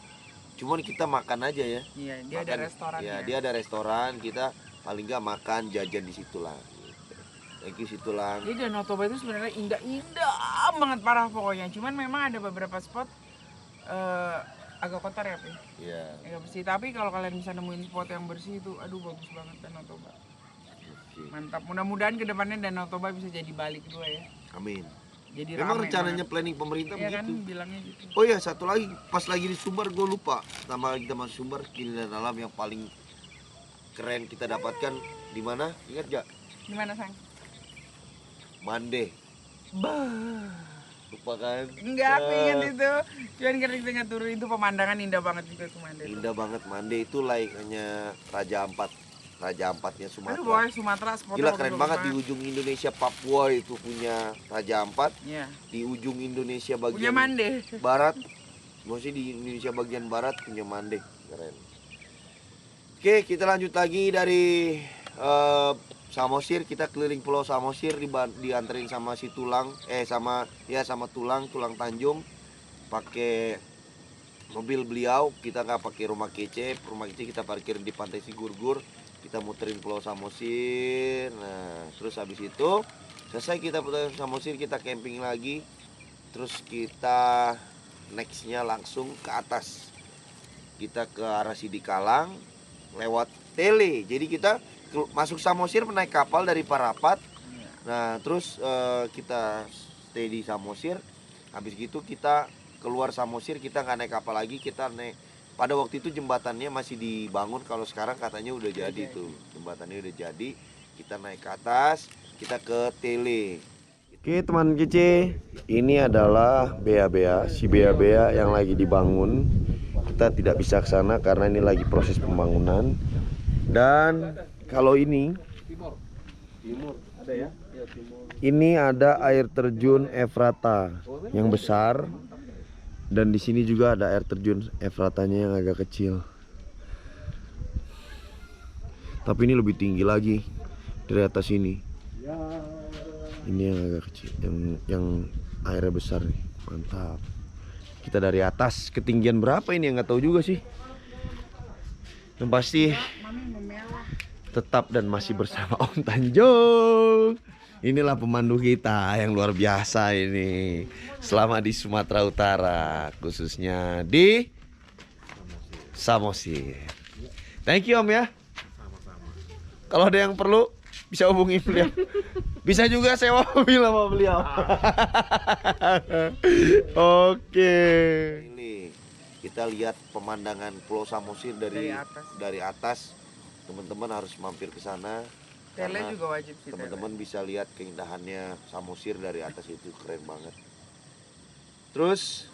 Cuman kita makan aja ya. Iya, dia Makan, ada restoran. ya, dia ada restoran, kita paling nggak makan jajan di situ lah. Thank you si Tulang. Jadi Danau Toba itu sebenarnya indah banget parah pokoknya. Cuman memang ada beberapa spot agak kotor ya, Pi. Iya. Agak bersih. Tapi kalau kalian bisa nemuin spot yang bersih itu, aduh bagus banget Danau Toba. Mantap. Mudah-mudahan kedepannya Danau Toba bisa jadi Bali kedua ya. Amin. Jadi Memang rame rencananya banget. planning pemerintah Iya kan begitu. bilangnya gitu. Oh ya, satu lagi, pas lagi di Sumbar gue lupa. Pertama kita masuk Sumbar, keindahan alam yang paling keren kita dapatkan di mana? Ingat gak? Gimana, Sang? Mande. Lupa kan? Enggak, aku ingat itu. Cuman karena kita nggak turun itu pemandangan indah banget juga tuh Mande. Indah banget Mande itu layaknya Raja Ampat. Raja Ampatnya Aduh, Sumatera. pokoknya Sumatera spotnya Gila bagus keren banget di ujung Indonesia, Papua itu punya Raja Ampat. Iya. Di ujung Indonesia Punya bagian Mande. barat, maksudnya di Indonesia bagian barat punya Mande. Keren. Oke, kita lanjut lagi dari Samosir. Kita keliling Pulau Samosir, dianterin sama si Tulang, sama Tulang Tanjung, pakai mobil beliau. Kita nggak pakai rumah kece kita parkir di Pantai Sigurgur. Kita muterin Pulau Samosir. Nah, terus habis itu selesai kita putar Samosir, kita camping lagi. Terus kita nextnya langsung ke atas. Kita ke arah Sidikalang lewat Tele. Jadi kita masuk Samosir naik kapal dari Parapat. Nah, terus kita stay di Samosir. Habis gitu kita keluar Samosir, kita nggak naik kapal lagi, kita naik. Pada waktu itu jembatannya masih dibangun, kalau sekarang katanya udah jadi tuh. Jembatannya udah jadi, kita naik ke atas, kita ke Tele. Oke teman kece, ini adalah bea-bea, si bea-bea yang lagi dibangun. Kita tidak bisa ke sana karena ini lagi proses pembangunan. Dan kalau ini ini ada air terjun Efrata yang besar. Dan di sini juga ada air terjun Efratanya yang agak kecil. Tapi ini lebih tinggi lagi dari atas ini. Ini yang agak kecil, yang airnya besar nih. Mantap. Kita dari atas, ketinggian berapa ini yang nggak tahu juga sih. Yang pasti tetap dan masih bersama Om Tanjung. Inilah pemandu kita yang luar biasa ini selama di Sumatera Utara, khususnya di Samosir. Thank you Om ya. Kalau ada yang perlu bisa hubungi beliau. Bisa juga sewa mobil sama beliau. Oke. Ini kita lihat pemandangan Pulau Samosir dari atas. Teman-teman harus mampir ke sana. Tele juga wajib sih. Teman-teman bisa lihat keindahannya Samosir dari atas, itu keren banget. Terus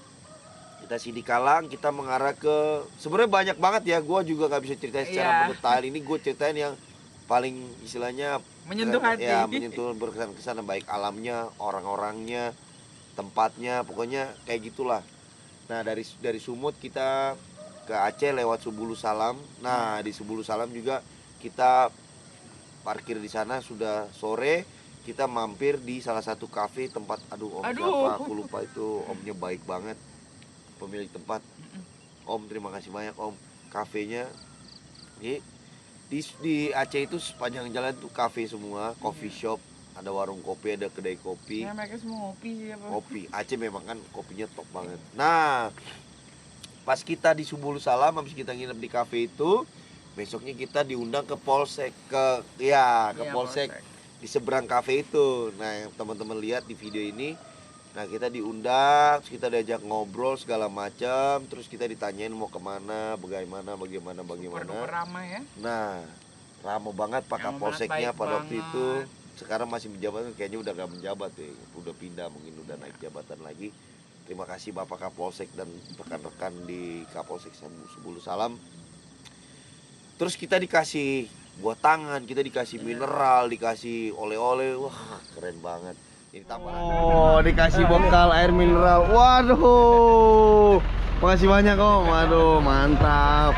kita Sidikalang, kita mengarah ke, sebenarnya banyak banget ya, gue juga nggak bisa ceritain secara mendetail. Ini gue ceritain yang paling istilahnya menyentuh hati. Ya, menyentuh, berkesan-kesan, baik alamnya, orang-orangnya, tempatnya, pokoknya kayak gitulah. Nah dari Sumut kita ke Aceh lewat Subulu Salam. Nah di Subulu Salam juga kita parkir di sana, sudah sore kita mampir di salah satu kafe tempat, siapa aku lupa, itu omnya baik banget, pemilik tempat. Om terima kasih banyak Om. Kafenya di Aceh itu sepanjang jalan tuh kafe semua, coffee shop, ada warung kopi, ada kedai kopi. Ya mereka semua ngopi sih apa. Kopi Aceh memang kan kopinya top banget. Nah, pas kita di Subulu Salam, habis kita nginep di kafe itu, besoknya kita diundang ke Polsek, ke Iya, Polsek di seberang kafe itu. Nah, yang teman-teman lihat di video ini, nah kita diundang, terus kita diajak ngobrol segala macam, terus kita ditanyain mau kemana, bagaimana. Super ramai ya. Nah, ramai banget Pak Yang Kapolseknya baik pada waktu banget. itu. Sekarang masih menjabat, kayaknya udah gak menjabat ya, udah pindah, mungkin udah naik jabatan lagi. Terima kasih Bapak Kapolsek dan rekan-rekan di Kapolsek Subulu Salam. Terus kita dikasih buat tangan, kita dikasih mineral, dikasih oleh-oleh, wah keren banget. Ini tambah. Oh, dikasih bekal air mineral. Waduh, makasih banyak Om. Waduh, mantap.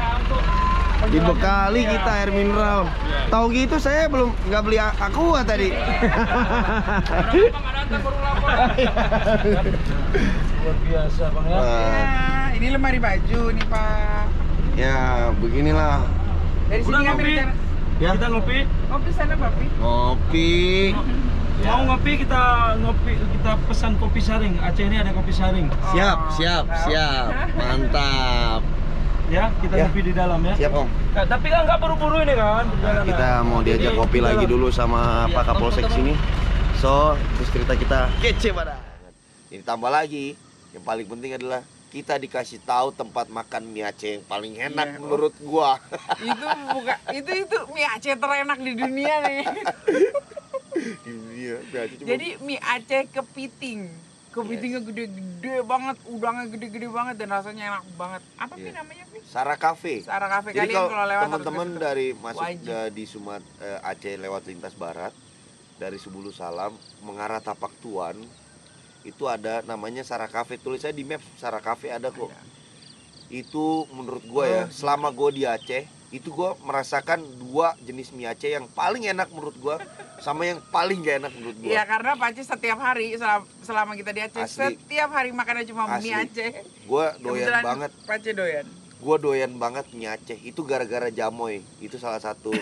Dibekali kita air mineral. Tahu gitu saya belum nggak beli aqua tadi. Luar biasa Bang ya. Nah, Ya, ini lemari baju nih Pak. ya beginilah. Dari sini Udah ngambil ngopi? cara. Ya. Kita ngopi. Ngopi sana Papi. Ngopi. Mau ngopi kita pesan kopi saring. Aceh ini ada kopi saring. Siap, Oh, siap, mantap. siap. Mantap. Ya, kita Ya. ngopi di dalam ya. Siap Om. Nah, tapi kan nggak buru-buru ini kan. Nah, kita mau diajak kopi lagi dulu sama Pak Kapolsek sini. So, terus cerita kita kece pada. Ini tambah lagi, yang paling penting adalah kita dikasih tahu tempat makan mie Aceh yang paling enak Iya, menurut gua. Itu bukan itu mie Aceh terenak di dunia nih. Di dunia mie Aceh cuma Jadi mie Aceh kepiting. Kepitingnya gede-gede banget, udangnya gede-gede banget dan rasanya enak banget. Apa sih Iya. namanya, Pi? Sarah Cafe. Sarah Cafe. Jadi Kalian kalau lewat harus teman-teman ke situ. dari masuk Wajib. di Aceh lewat lintas barat dari Subulu Salam mengarah Tapak Tuan itu ada namanya Sarah Cafe, tulis saya di map Sarah Cafe ada kok. Itu menurut gua ya, selama gua di Aceh itu gua merasakan dua jenis mie Aceh yang paling enak menurut gua sama yang paling gak enak menurut gua. Iya, karena Pak Aceh setiap hari selama kita di Aceh, Asli. setiap hari makannya cuma Asli. mie Aceh. Gua doyan Kebetulan banget. Pak Aceh doyan. Gua doyan banget mie Aceh. Itu gara-gara Jamoy. Itu salah satu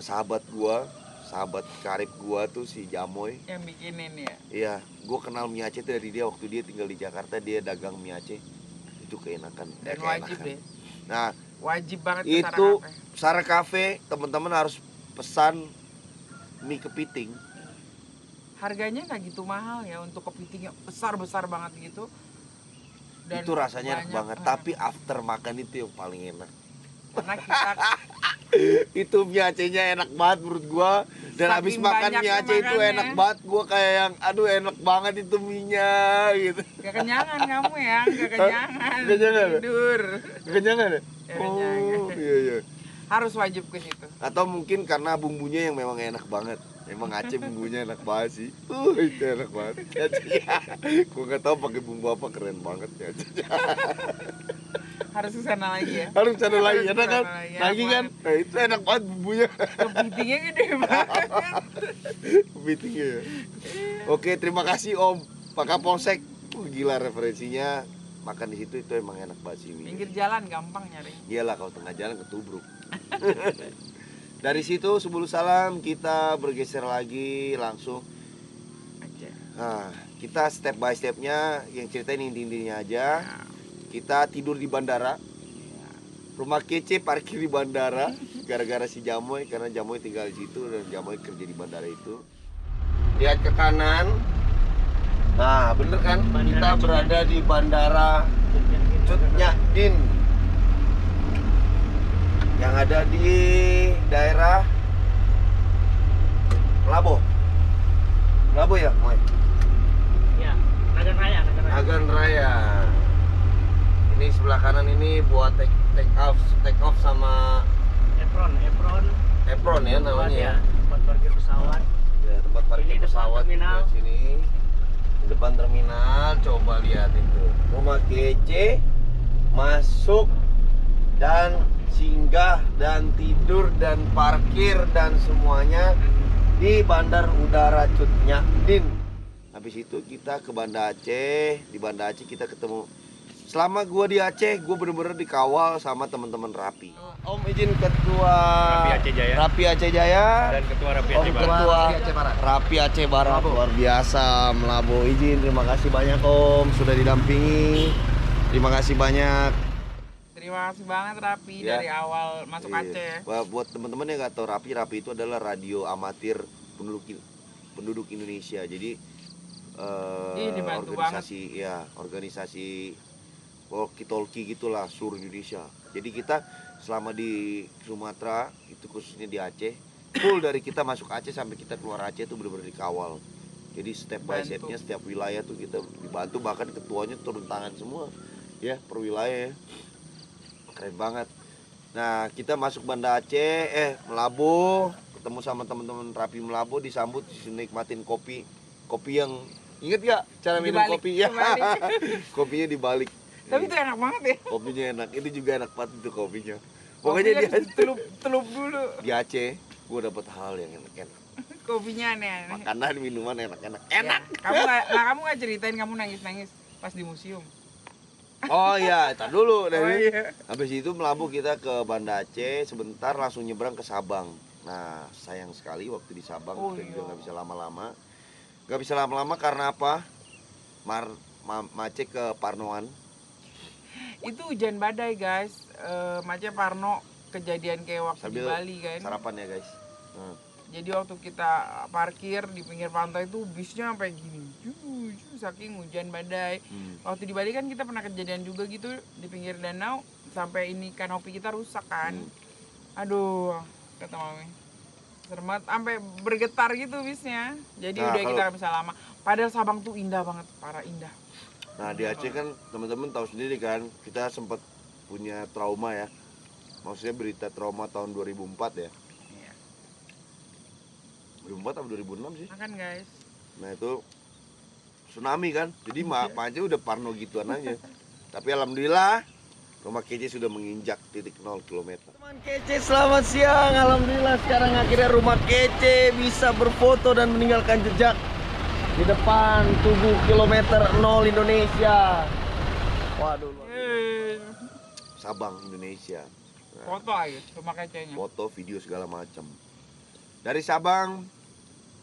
sahabat gua, sahabat karib gua tuh si Jamoy. Yang bikinin ya. Iya, gua kenal mie Aceh tuh dari dia waktu dia tinggal di Jakarta, dia dagang mie Aceh. Itu keenakan. Dan wajib deh. Nah, Wajib banget ke Sarah itu Cafe. Sarah Cafe, teman-teman harus pesan mie kepiting. Harganya nggak gitu mahal ya untuk kepiting yang besar-besar banget gitu. Dan Itu rasanya enak banyak, banget, tapi after makan itu yang paling enak. karena kita Itu mie Acehnya enak banget menurut gua. Dan Saking habis makan mie banyaknya Aceh itu makannya. enak banget. Gua kayak yang aduh enak banget itu mie-nya gitu. gak kenyangan kamu ya, gak kenyangan. Kenyangan? Tidur. Kenyangan ya? Ya, kenyangan. Oh, iya iya. Harus wajib ke situ. Atau mungkin karena bumbunya yang memang enak banget. Memang Aceh bumbunya enak banget sih. Itu enak banget. Gua nggak tahu pakai bumbu apa, keren banget ya. Harus ke sana lagi ya. Harus ada lagi, Harus enak kan? kesana lagi, Lagi enak kan? Nah, itu enak banget bumbunya. Kepitingnya gede banget. Meetingnya ya. Oke, terima kasih Om Pak Kapolsek. Gila referensinya. Makan di situ itu emang enak banget sih. Pinggir jalan gampang nyari. Iyalah kalau tengah jalan ketubruk. Dari situ Subulu Salam kita bergeser lagi langsung. Aja. Nah, kita step by stepnya yang ceritain inti-intinya aja. Kita tidur di bandara. Rumah kece parkir di bandara gara-gara si Jamoy, karena Jamoy tinggal di situ dan Jamoy kerja di bandara itu. Lihat ke kanan. Nah, bener kan? Kita berada di bandara Cut Nyak Dien yang ada di daerah Labo. Labo ya, Moy? Ya, Nagan Raya, Agan Raya. Ini sebelah kanan ini buat take off sama apron ya namanya ya. Tempat parkir pesawat. Ya, tempat parkir Ini depan pesawat terminal. di sini. Di depan terminal, coba lihat itu. Rumah kece masuk dan singgah dan tidur dan parkir dan semuanya di Bandar Udara Cut Nyak Dien. Habis itu kita ke Banda Aceh. Di Banda Aceh kita ketemu selama gua di Aceh, gua bener-bener dikawal sama teman-teman Rapi. Om izin ketua Rapi Aceh Jaya. Rapi Aceh Jaya. Dan ketua Rapi Om Aceh Barat. ketua Rapi Aceh Barat. Rapi Aceh Barat luar biasa Melabo izin. Terima kasih banyak Om sudah didampingi. Terima kasih banyak. Terima kasih banget Rapi Ya. dari awal masuk Iya. Aceh. Buat teman-teman yang nggak tahu Rapi itu adalah radio amatir penduduk Indonesia. Jadi Ih, dibantu organisasi ya organisasi walkie-talkie gitulah seluruh Indonesia. Jadi kita selama di Sumatera itu khususnya di Aceh, full dari kita masuk Aceh sampai kita keluar Aceh itu benar-benar dikawal. Jadi step by Bantu. stepnya setiap wilayah tuh kita dibantu, bahkan ketuanya turun tangan semua ya per wilayah ya. Keren banget. Nah kita masuk Banda Aceh, Melabo, ketemu sama teman-teman Rapi Melabo, disambut, nikmatin kopi yang inget gak cara minum Dibalik, kopi ya? dibalik. Kopinya dibalik. Tapi itu enak banget ya. Kopinya enak, itu juga enak banget itu kopinya. Pokoknya Kopinya di telup dulu. di Aceh, gue dapet hal yang enak-enak. Kopinya aneh-aneh. Makanan, minuman enak-enak. Ya, Enak. kamu nggak ceritain kamu nangis pas di museum. Oh iya, tar dulu. Oh Dari iya. habis itu Melabu kita ke Banda Aceh, sebentar langsung nyebrang ke Sabang. Nah, sayang sekali waktu di Sabang Oh, kita iya. juga nggak bisa lama-lama. Nggak bisa lama-lama karena apa? Macet ke Parnoan. Itu hujan badai guys. Macet Parno kejadian kayak waktu di Sambil Bali kan. sarapan ya guys. Nah, Jadi waktu kita parkir di pinggir pantai itu bisnya sampai gini. Saking hujan badai. Waktu di Bali kan kita pernah kejadian juga gitu di pinggir danau sampai ini kanopi kita rusak kan. Aduh, kata Mami. Serem banget, sampai bergetar gitu bisnya. Jadi Nah, udah kalau- kita nggak bisa lama. Padahal Sabang tuh indah banget, parah indah. Nah di Aceh kan teman-teman tahu sendiri kan, kita sempat punya trauma ya. Maksudnya berita trauma tahun 2004 ya. Iya. 2004 atau 2006 sih. Makan guys. Nah itu tsunami kan. Jadi Aceh udah parno gituan aja. Tapi alhamdulillah rumah Kece sudah menginjak titik 0 km. Teman Kece selamat siang. Alhamdulillah sekarang akhirnya rumah Kece bisa berfoto dan meninggalkan jejak di depan tubuh kilometer 0 Indonesia. Waduh, luar biasa. Sabang Indonesia. Nah, Foto aja rumah kecenya. foto, video segala macam. Dari Sabang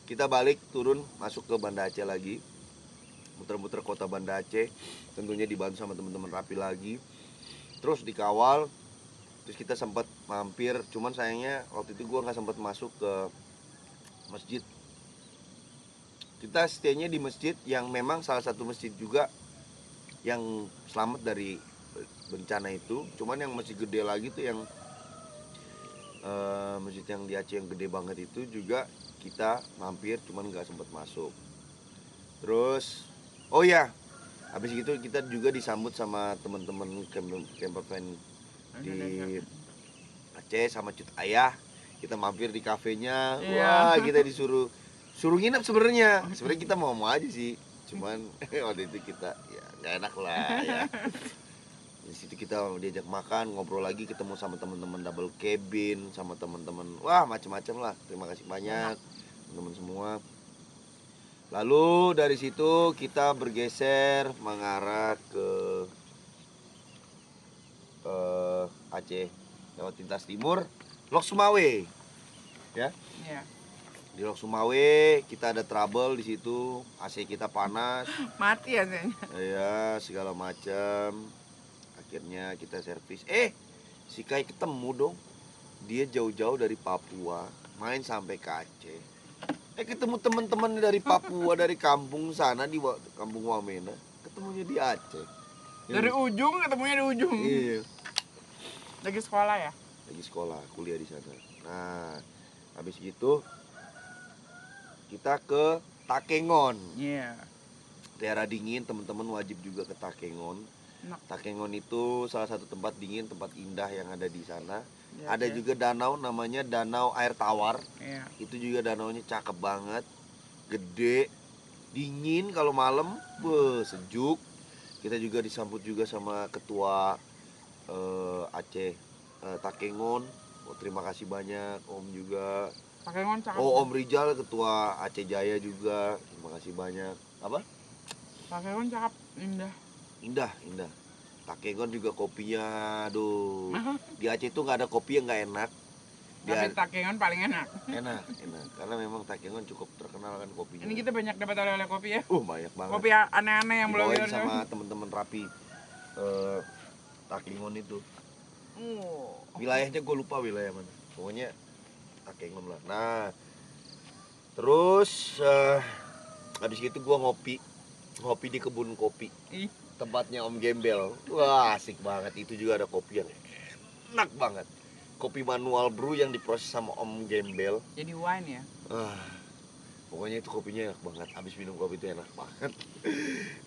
kita balik turun masuk ke Banda Aceh lagi. Muter-muter kota Banda Aceh. Tentunya dibantu sama teman-teman Rapi lagi. Terus dikawal. Terus kita sempat mampir, cuman sayangnya waktu itu gua nggak sempat masuk ke masjid. Kita stay-nya di masjid yang memang salah satu masjid juga yang selamat dari bencana itu. Cuman yang masih gede lagi tuh yang masjid yang di Aceh yang gede banget itu juga kita mampir, cuman nggak sempat masuk. Terus, oh ya, habis itu kita juga disambut sama teman-teman campervan di Aceh sama Cut Ayah. Kita mampir di kafenya. Iya. Wah, kita disuruh nginep sebenarnya kita mau aja sih, cuman waktu itu kita ya nggak enak lah ya. Di situ kita diajak makan, ngobrol lagi, ketemu sama teman-teman double cabin, sama teman-teman, wah macam-macam lah. Terima kasih banyak teman-teman semua. Lalu dari situ kita bergeser mengarah ke Aceh lewat Tintas Timur, Lok Sumawe ya. Iya. Di Lok Sumawe kita ada trouble di situ, AC kita panas, Mati ya kayaknya. ya segala macam. Akhirnya kita servis. Si Kai ketemu dong. Dia jauh-jauh dari Papua, main sampai ke Aceh. Ketemu teman-teman dari Papua, dari kampung sana di kampung Wamena, ketemunya di Aceh. Dari ujung ketemunya di ujung. Iya, Lagi sekolah ya? lagi sekolah, kuliah di sana. Nah, habis itu kita ke Takengon. Iya. Daerah dingin, teman-teman wajib juga ke Takengon. Enak. Takengon itu salah satu tempat dingin, tempat indah yang ada di sana. Ya, Ada ya. juga danau namanya Danau Air Tawar. Iya. Itu juga danaunya cakep banget, gede, dingin kalau malam, sejuk. Kita juga disambut juga sama ketua Aceh Takengon. Oh, terima kasih banyak Om juga. Pakai ngoncak. Oh Om Rizal ketua Aceh Jaya juga, terima kasih banyak. Apa? Pakai ngoncak indah. Indah. Takengon juga kopinya, aduh. Di Aceh itu nggak ada kopi yang nggak enak. Tapi Takengon paling enak. Enak. Karena memang Takengon cukup terkenal kan kopinya. Ini kita banyak dapat oleh-oleh kopi ya. Banyak banget. Kopi aneh-aneh yang belum dibawain sama temen-temen Rapi. Takengon itu. Wilayahnya gue lupa wilayah mana. Pokoknya Takengon lah. Nah, terus habis itu gue ngopi di kebun kopi. Tempatnya Om Gembel. Wah, asik banget. Itu juga ada kopi yang enak banget. Kopi manual brew yang diproses sama Om Gembel. Jadi wine ya. Pokoknya itu kopinya enak banget. Abis minum kopi itu enak banget.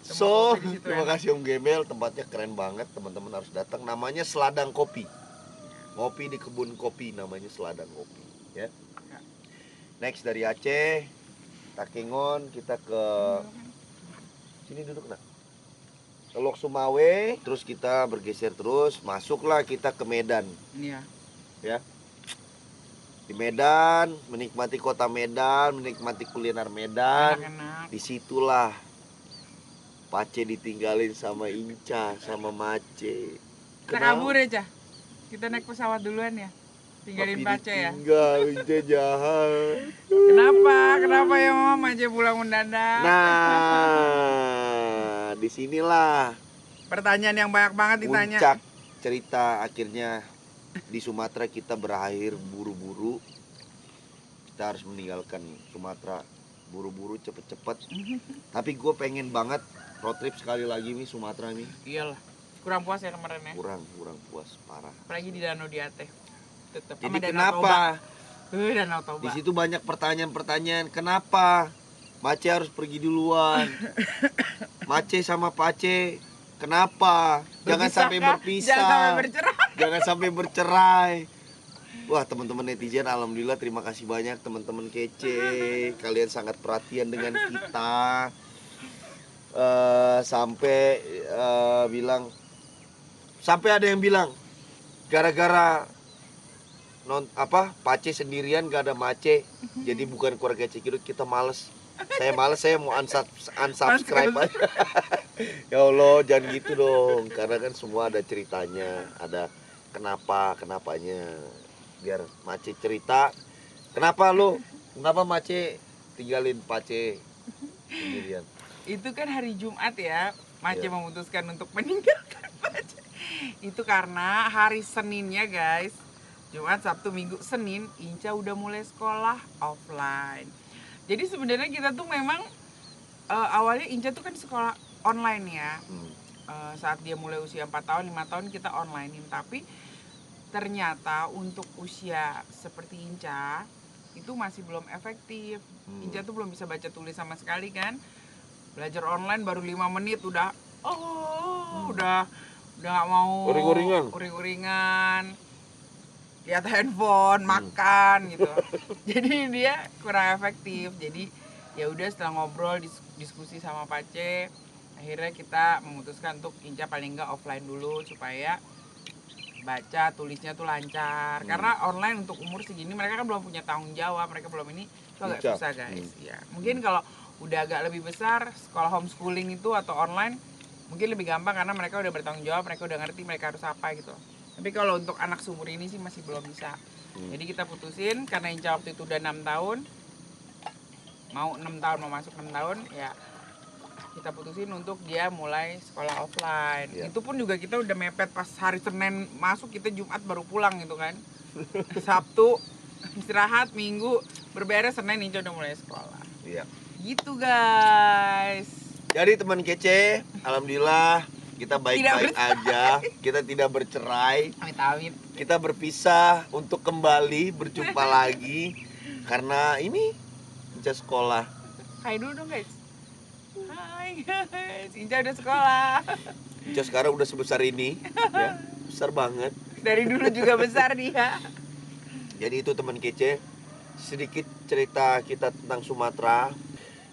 Semua kopi di situ terima enak. kasih Om Gembel. Tempatnya keren banget. Teman-teman harus datang. Namanya Seladang Kopi. Ngopi di kebun kopi. Namanya Seladang Kopi. Ya. Next dari Aceh, Takengon, kita ke sini duduk nak. Ke Lok Sumawe. Terus kita bergeser terus. Masuklah kita ke Medan. Iya. Ya. Di Medan, menikmati kota Medan, menikmati kuliner Medan. Enak-enak. Disitulah Pace ditinggalin sama Inca, sama Mace. Kita kabur ya, Cah. Kita naik pesawat duluan ya. Tinggalin Pace ya. Tinggal, Inca jahat. Kenapa ya Mama Mace pulang mendadak? Nah, disinilah Pertanyaan yang banyak banget ditanya. puncak cerita akhirnya di Sumatera kita berakhir buru-buru. Kita harus meninggalkan Sumatera buru-buru cepet-cepet. Tapi gue pengen banget road trip sekali lagi nih Sumatera nih. Iyalah. Kurang puas ya kemarin ya. Kurang puas parah. Apalagi di Danau di Aceh. Tetep. Jadi Sama Danau kenapa? Toba. Danau Toba. Di situ banyak pertanyaan-pertanyaan. Kenapa Mace harus pergi duluan? Mace sama Pace kenapa? Jangan sampai berpisah. Jangan sampai bercerai. Jangan sampai bercerai. Wah, teman-teman netizen, alhamdulillah terima kasih banyak teman-teman kece. Kalian sangat perhatian dengan kita. Sampai ada yang bilang gara-gara Pace sendirian gak ada Mace, jadi bukan keluarga Cikidut, kita males. Saya mau unsubscribe aja. Ya Allah, jangan gitu dong. Karena kan semua ada ceritanya, ada kenapanya. Biar Mace cerita. Kenapa Mace tinggalin Pace sendirian? Itu kan hari Jumat ya. Mace Iya. memutuskan untuk meninggalkan Pace. Itu karena hari Seninnya guys. Jumat, Sabtu, Minggu, Senin Inca udah mulai sekolah offline. Jadi sebenarnya kita tuh memang awalnya Inca tuh kan sekolah online ya. Saat dia mulai usia 4 tahun, 5 tahun kita onlinein. Tapi ternyata untuk usia seperti Inca itu masih belum efektif. Inca tuh belum bisa baca tulis sama sekali kan. Belajar online baru 5 menit udah udah gak mau uring-uringan. Lihat handphone, makan gitu. Jadi dia kurang efektif. Jadi ya udah setelah ngobrol diskusi sama Pace, akhirnya kita memutuskan untuk Inca paling enggak offline dulu supaya baca tulisnya tuh lancar. Karena online untuk umur segini mereka kan belum punya tanggung jawab, mereka belum ini itu agak susah guys. Ya, mungkin kalau udah agak lebih besar sekolah homeschooling itu atau online mungkin lebih gampang karena mereka udah bertanggung jawab, mereka udah ngerti mereka harus apa gitu. Tapi kalau untuk anak seumur ini sih masih belum bisa. Jadi kita putusin karena Inca waktu itu udah 6 tahun. Mau 6 tahun, mau masuk 6 tahun ya kita putusin untuk dia mulai sekolah offline. Itu pun juga kita udah mepet pas hari Senin masuk, kita Jumat baru pulang gitu kan. Sabtu istirahat, Minggu berberes, Senin Inca udah mulai sekolah. Iya. Gitu guys. Jadi teman kece, alhamdulillah kita baik-baik aja, kita tidak bercerai, Amit-amit. kita berpisah untuk kembali berjumpa lagi karena ini Inca sekolah. Hai dulu dong guys. Hai guys, Inca udah sekolah. Inca sekarang udah sebesar ini, ya, besar banget. Dari dulu juga besar dia. Jadi itu teman kece, sedikit cerita kita tentang Sumatera.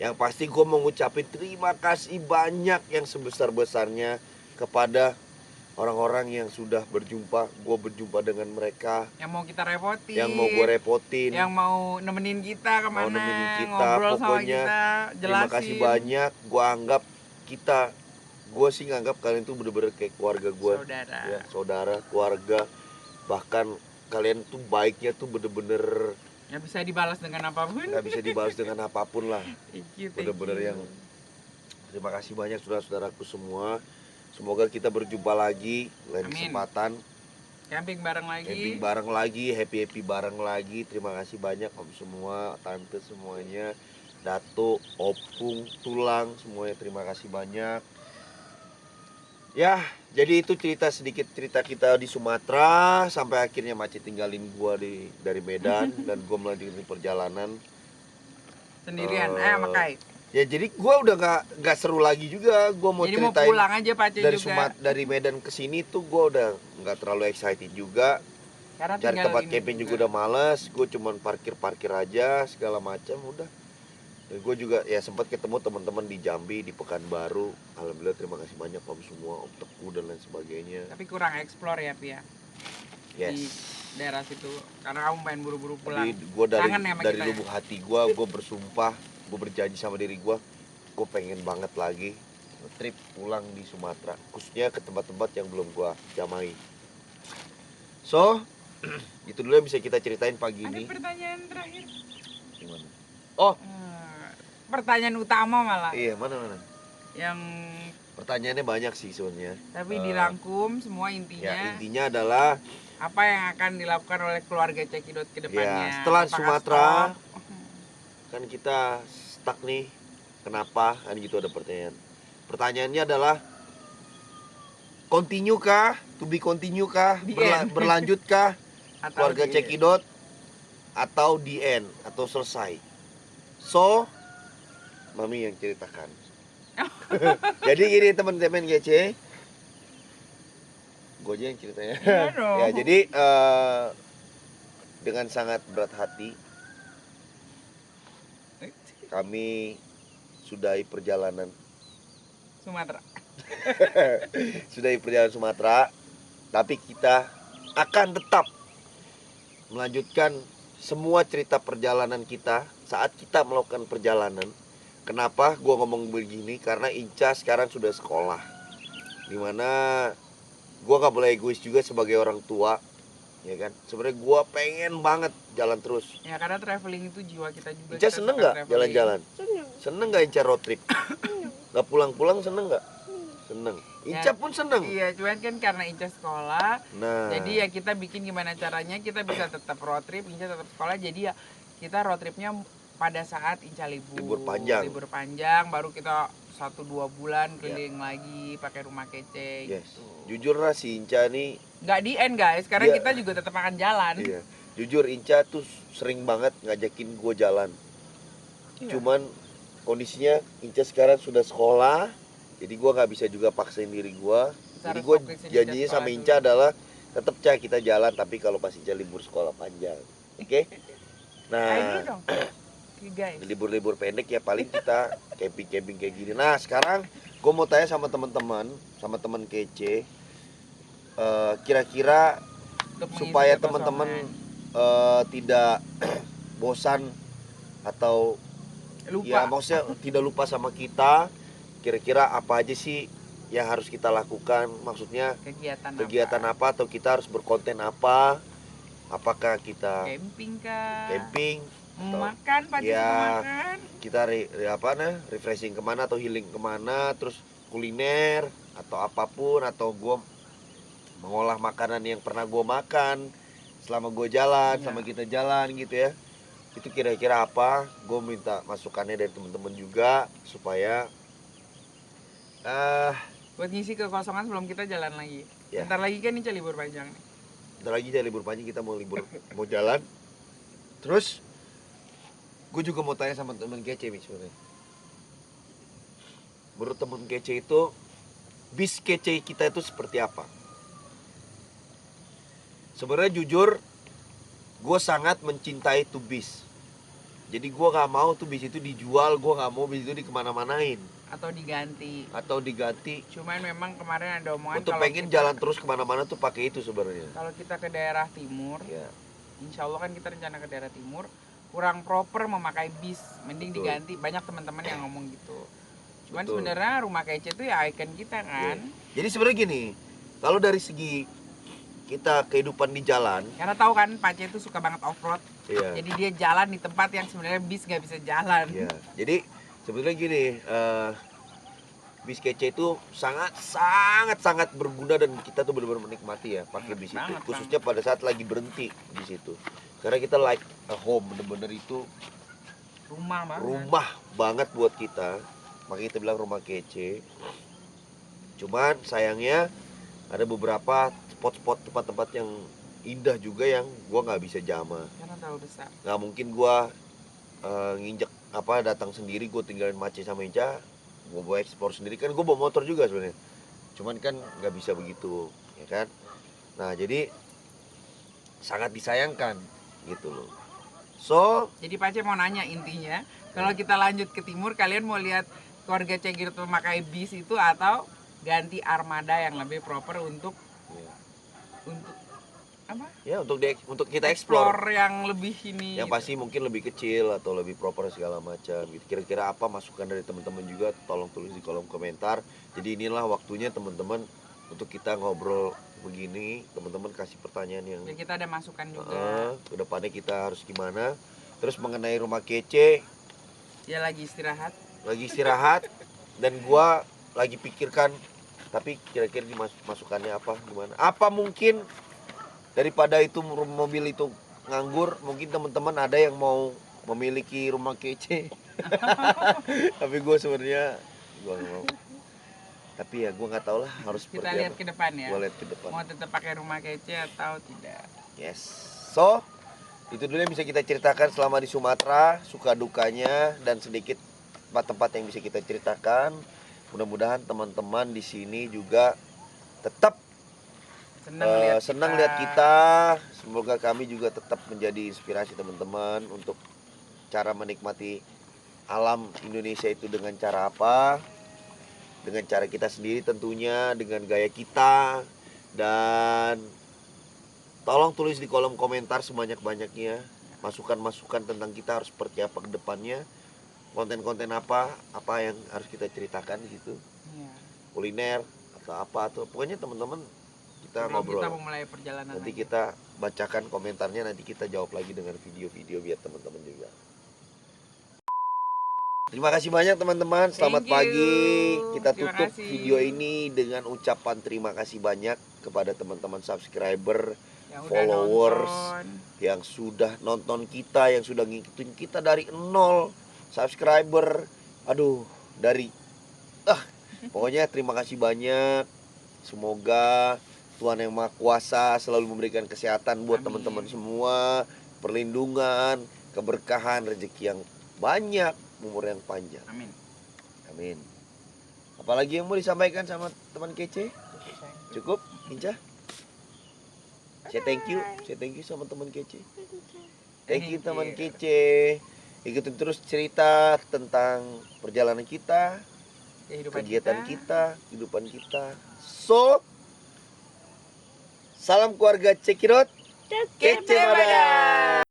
Yang pasti gue mau ngucapin terima kasih banyak yang sebesar-besarnya kepada orang-orang yang sudah berjumpa. Gue berjumpa dengan mereka. Yang mau kita repotin. Yang mau gue repotin. Yang mau nemenin kita kemana. Mau nemenin kita. Ngobrol sama Pokoknya kita. Jelasin. terima kasih banyak. Gue anggap kita gue sih nganggap kalian tuh bener-bener kayak keluarga gue. Saudara. Ya, saudara, keluarga. Bahkan kalian tuh baiknya tuh bener-bener Nggak bisa dibalas dengan apapun. nggak bisa dibalas dengan apapun lah. Thank you. Bener-bener yang terima kasih banyak saudara-saudaraku semua. Semoga kita berjumpa lagi lain Amin. kesempatan. Camping bareng lagi. Camping bareng lagi, happy bareng lagi. Terima kasih banyak om semua, tante semuanya, Dato, Opung, Tulang, semuanya terima kasih banyak. Ya, jadi itu sedikit cerita kita di Sumatera sampai akhirnya Maci tinggalin gua dari Medan dan gua melanjutkan perjalanan Sendirian. Eh, Sama Kai. ya jadi gua udah nggak seru lagi juga. Gua mau Jadi mau ceritain pulang aja Pace dari juga. dari Medan ke sini tuh gua udah nggak terlalu excited juga. Karena Cari tinggal tempat ini camping juga udah males. Gue cuman parkir aja segala macam udah. Dan gue juga ya sempat ketemu teman-teman di Jambi, di Pekanbaru. Alhamdulillah terima kasih banyak om semua, om Teku dan lain sebagainya. Tapi kurang explore ya Pia. Di Yes. daerah situ. Karena kamu pengen buru-buru pulang. Jadi gue Kangen ya sama dari kita ya? lubuk hati gue bersumpah, gue berjanji sama diri gue pengen banget lagi trip pulang di Sumatera, khususnya ke tempat-tempat yang belum gue jamai. So, itu dulu yang bisa kita ceritain pagi Ada ini. pertanyaan terakhir. Gimana? Oh, Pertanyaan utama malah. iya mana? Yang Pertanyaannya banyak sih sebenarnya. tapi dirangkum semua intinya. Ya intinya adalah Apa yang akan dilakukan oleh keluarga Cekidot ke depannya? ya setelah Apakah Sumatera stop? kan kita stuck nih. Kenapa? Kan gitu ada pertanyaan. Pertanyaannya adalah continue kah? To be continue kah? The end. Berlanjut kah? Atau Keluarga di- Cekidot atau the end atau selesai? So, Mami yang ceritakan. Jadi gini teman-teman GC, gue aja yang ceritanya. Iya dong. Ya jadi dengan sangat berat hati kami sudahi perjalanan Sumatera. Sumatera, tapi kita akan tetap melanjutkan semua cerita perjalanan kita saat kita melakukan perjalanan. Kenapa gua ngomong begini? Karena Inca sekarang sudah sekolah, dimana gua gak boleh egois juga sebagai orang tua, ya kan? Sebenarnya gua pengen banget jalan terus. Ya karena traveling itu jiwa kita juga. Inca kita seneng suka nggak traveling. jalan-jalan? Seneng nggak Inca road trip? Nggak pulang-pulang seneng nggak? Seneng. Inca Ya, pun seneng. Iya, cuman kan karena Inca sekolah, Nah, jadi ya kita bikin gimana caranya kita bisa tetap road trip, Inca tetap sekolah. Jadi ya kita road tripnya pada saat Inca libur Libur panjang. baru kita 1-2 bulan keliling lagi pakai rumah kece yes. gitu. Jujur lah si Inca nih, Nggak di end guys, karena Iya. kita juga tetap akan jalan. iya. Jujur Inca tuh sering banget ngajakin gue jalan. Iya. Cuman kondisinya Inca sekarang sudah sekolah, jadi gue nggak bisa juga paksain diri gue. Kita Jadi harus gue fokusin Inca janjinya sekolah sama dulu. Inca adalah tetap Ca kita jalan, tapi kalau pas Inca libur sekolah panjang, oke? Ayo dulu Nah, dong. Oke, guys. libur-libur pendek ya paling kita camping kayak gini. Nah sekarang gue mau tanya sama teman-teman, sama teman kece, kira-kira Untuk mengisi supaya kekosongan. teman-teman tidak bosan atau lupa. ya maksudnya tidak lupa sama kita, kira-kira apa aja sih yang harus kita lakukan? Maksudnya kegiatan apa atau kita harus berkonten apa? Apakah kita Camping kah? camping, atau Makan, pasti Ya. makan. kita refreshing kemana atau healing kemana, terus kuliner atau apapun, atau gue mengolah makanan yang pernah gue makan selama gue jalan, Iya. sama kita jalan gitu ya. Itu kira-kira apa? Gue minta masukannya dari teman-teman juga supaya Buat ngisi kekosongan sebelum kita jalan lagi. Ya. Bentar lagi kan Inca libur panjang nih. bentar lagi aja libur panjang kita mau mau jalan. Terus gue juga mau tanya sama teman kece nih sebenarnya. Menurut teman kece itu bis kece kita itu seperti apa? Sebenarnya jujur gue sangat mencintai tuh bis. Jadi gue gak mau tuh bis itu dijual, gue gak mau bis itu dikemana-manain Atau diganti. atau diganti. Cuman memang kemarin ada omongan Untuk kalau pengen kita- jalan terus kemana-mana tuh pakai itu sebenarnya. Kalau kita ke daerah timur, Ya, insya Allah kan kita rencana ke daerah timur, kurang proper memakai bis, mending Betul. diganti. Banyak teman-teman yang ngomong gitu. Cuman Betul. sebenarnya rumah kece itu ya ikon kita kan. Jadi sebenarnya gini, kalau dari segi kita kehidupan di jalan, Karena tahu kan Pace itu suka banget off-road. iya. Jadi dia jalan di tempat yang sebenarnya bis nggak bisa jalan. Iya. Jadi sebenarnya gini, bis kece itu sangat berguna dan kita tuh benar-benar menikmati ya pakai bis itu, Banget, khususnya pada saat lagi berhenti di situ. Karena kita like a home, bener-bener itu Rumah banget. rumah banget buat kita. Makanya kita bilang rumah kece. Cuman sayangnya ada beberapa spot-spot tempat-tempat yang indah juga yang gua nggak bisa jamah. Karena terlalu besar. Nggak mungkin gua nginjek datang sendiri, gue tinggalin Mace sama Inca, gue bawa ekspor sendiri, kan gue bawa motor juga sebenarnya, cuman kan nggak bisa begitu, ya kan. Nah jadi sangat disayangkan gitu loh. So Jadi Pace mau nanya intinya, kalau kita lanjut ke timur, kalian mau lihat keluarga Cegirut memakai bis itu atau ganti armada yang lebih proper untuk apa? ya untuk kita explore yang lebih ini. yang gitu. pasti mungkin lebih kecil atau lebih proper segala macam gitu. Kira-kira apa masukan dari teman-teman juga, tolong tulis di kolom komentar. Jadi inilah waktunya teman-teman untuk kita ngobrol begini, teman-teman kasih pertanyaan yang Ya, kita ada masukan juga. ke depannya kita harus gimana. Terus mengenai rumah kece, Dia lagi istirahat. dan gua lagi pikirkan, tapi kira-kira masukannya apa gimana, apa mungkin daripada itu mobil itu nganggur, mungkin teman-teman ada yang mau memiliki rumah kece. Tapi gue sebenarnya gua nggak mau, tapi ya gue nggak tahu lah harus Kita seperti lihat apa. ke depan ya. Gue lihat ke depan. Mau tetap pakai rumah kece atau tidak. Yes. So itu dulu yang bisa kita ceritakan selama di Sumatera, suka dukanya dan sedikit tempat-tempat yang bisa kita ceritakan. Mudah-mudahan teman-teman di sini juga tetap senang lihat kita. Semoga kami juga tetap menjadi inspirasi teman-teman untuk cara menikmati alam Indonesia itu dengan cara apa, dengan cara kita sendiri tentunya, dengan gaya kita. Dan tolong tulis di kolom komentar sebanyak-banyaknya masukan-masukan tentang kita harus seperti apa ke depannya, konten-konten apa yang harus kita ceritakan di situ, Iya. kuliner atau apa, atau pokoknya teman-teman kita Sebelum ngobrol. kita memulai perjalanan Nanti lagi. kita bacakan komentarnya, nanti kita jawab lagi dengan video-video biar teman-teman juga. Terima kasih banyak teman-teman. Selamat Thank you. pagi. Kita Terima tutup kasih. video ini dengan ucapan terima kasih banyak kepada teman-teman subscriber, Yang udah followers, nonton. yang sudah nonton kita, yang sudah ngikutin kita dari 0 subscriber. Aduh, pokoknya terima kasih banyak. Semoga Tuhan Yang Maha Kuasa selalu memberikan kesehatan buat Amin. teman-teman semua, perlindungan, keberkahan, rezeki yang banyak, umur yang panjang. Amin. Amin. Apalagi yang mau disampaikan sama teman kece? Cukup, Inca? Saya thank you sama teman kece. Thank you teman kece. Ikutin terus cerita tentang perjalanan kita, kegiatan kita, kehidupan kita. So, salam keluarga Cekirot, kece badan.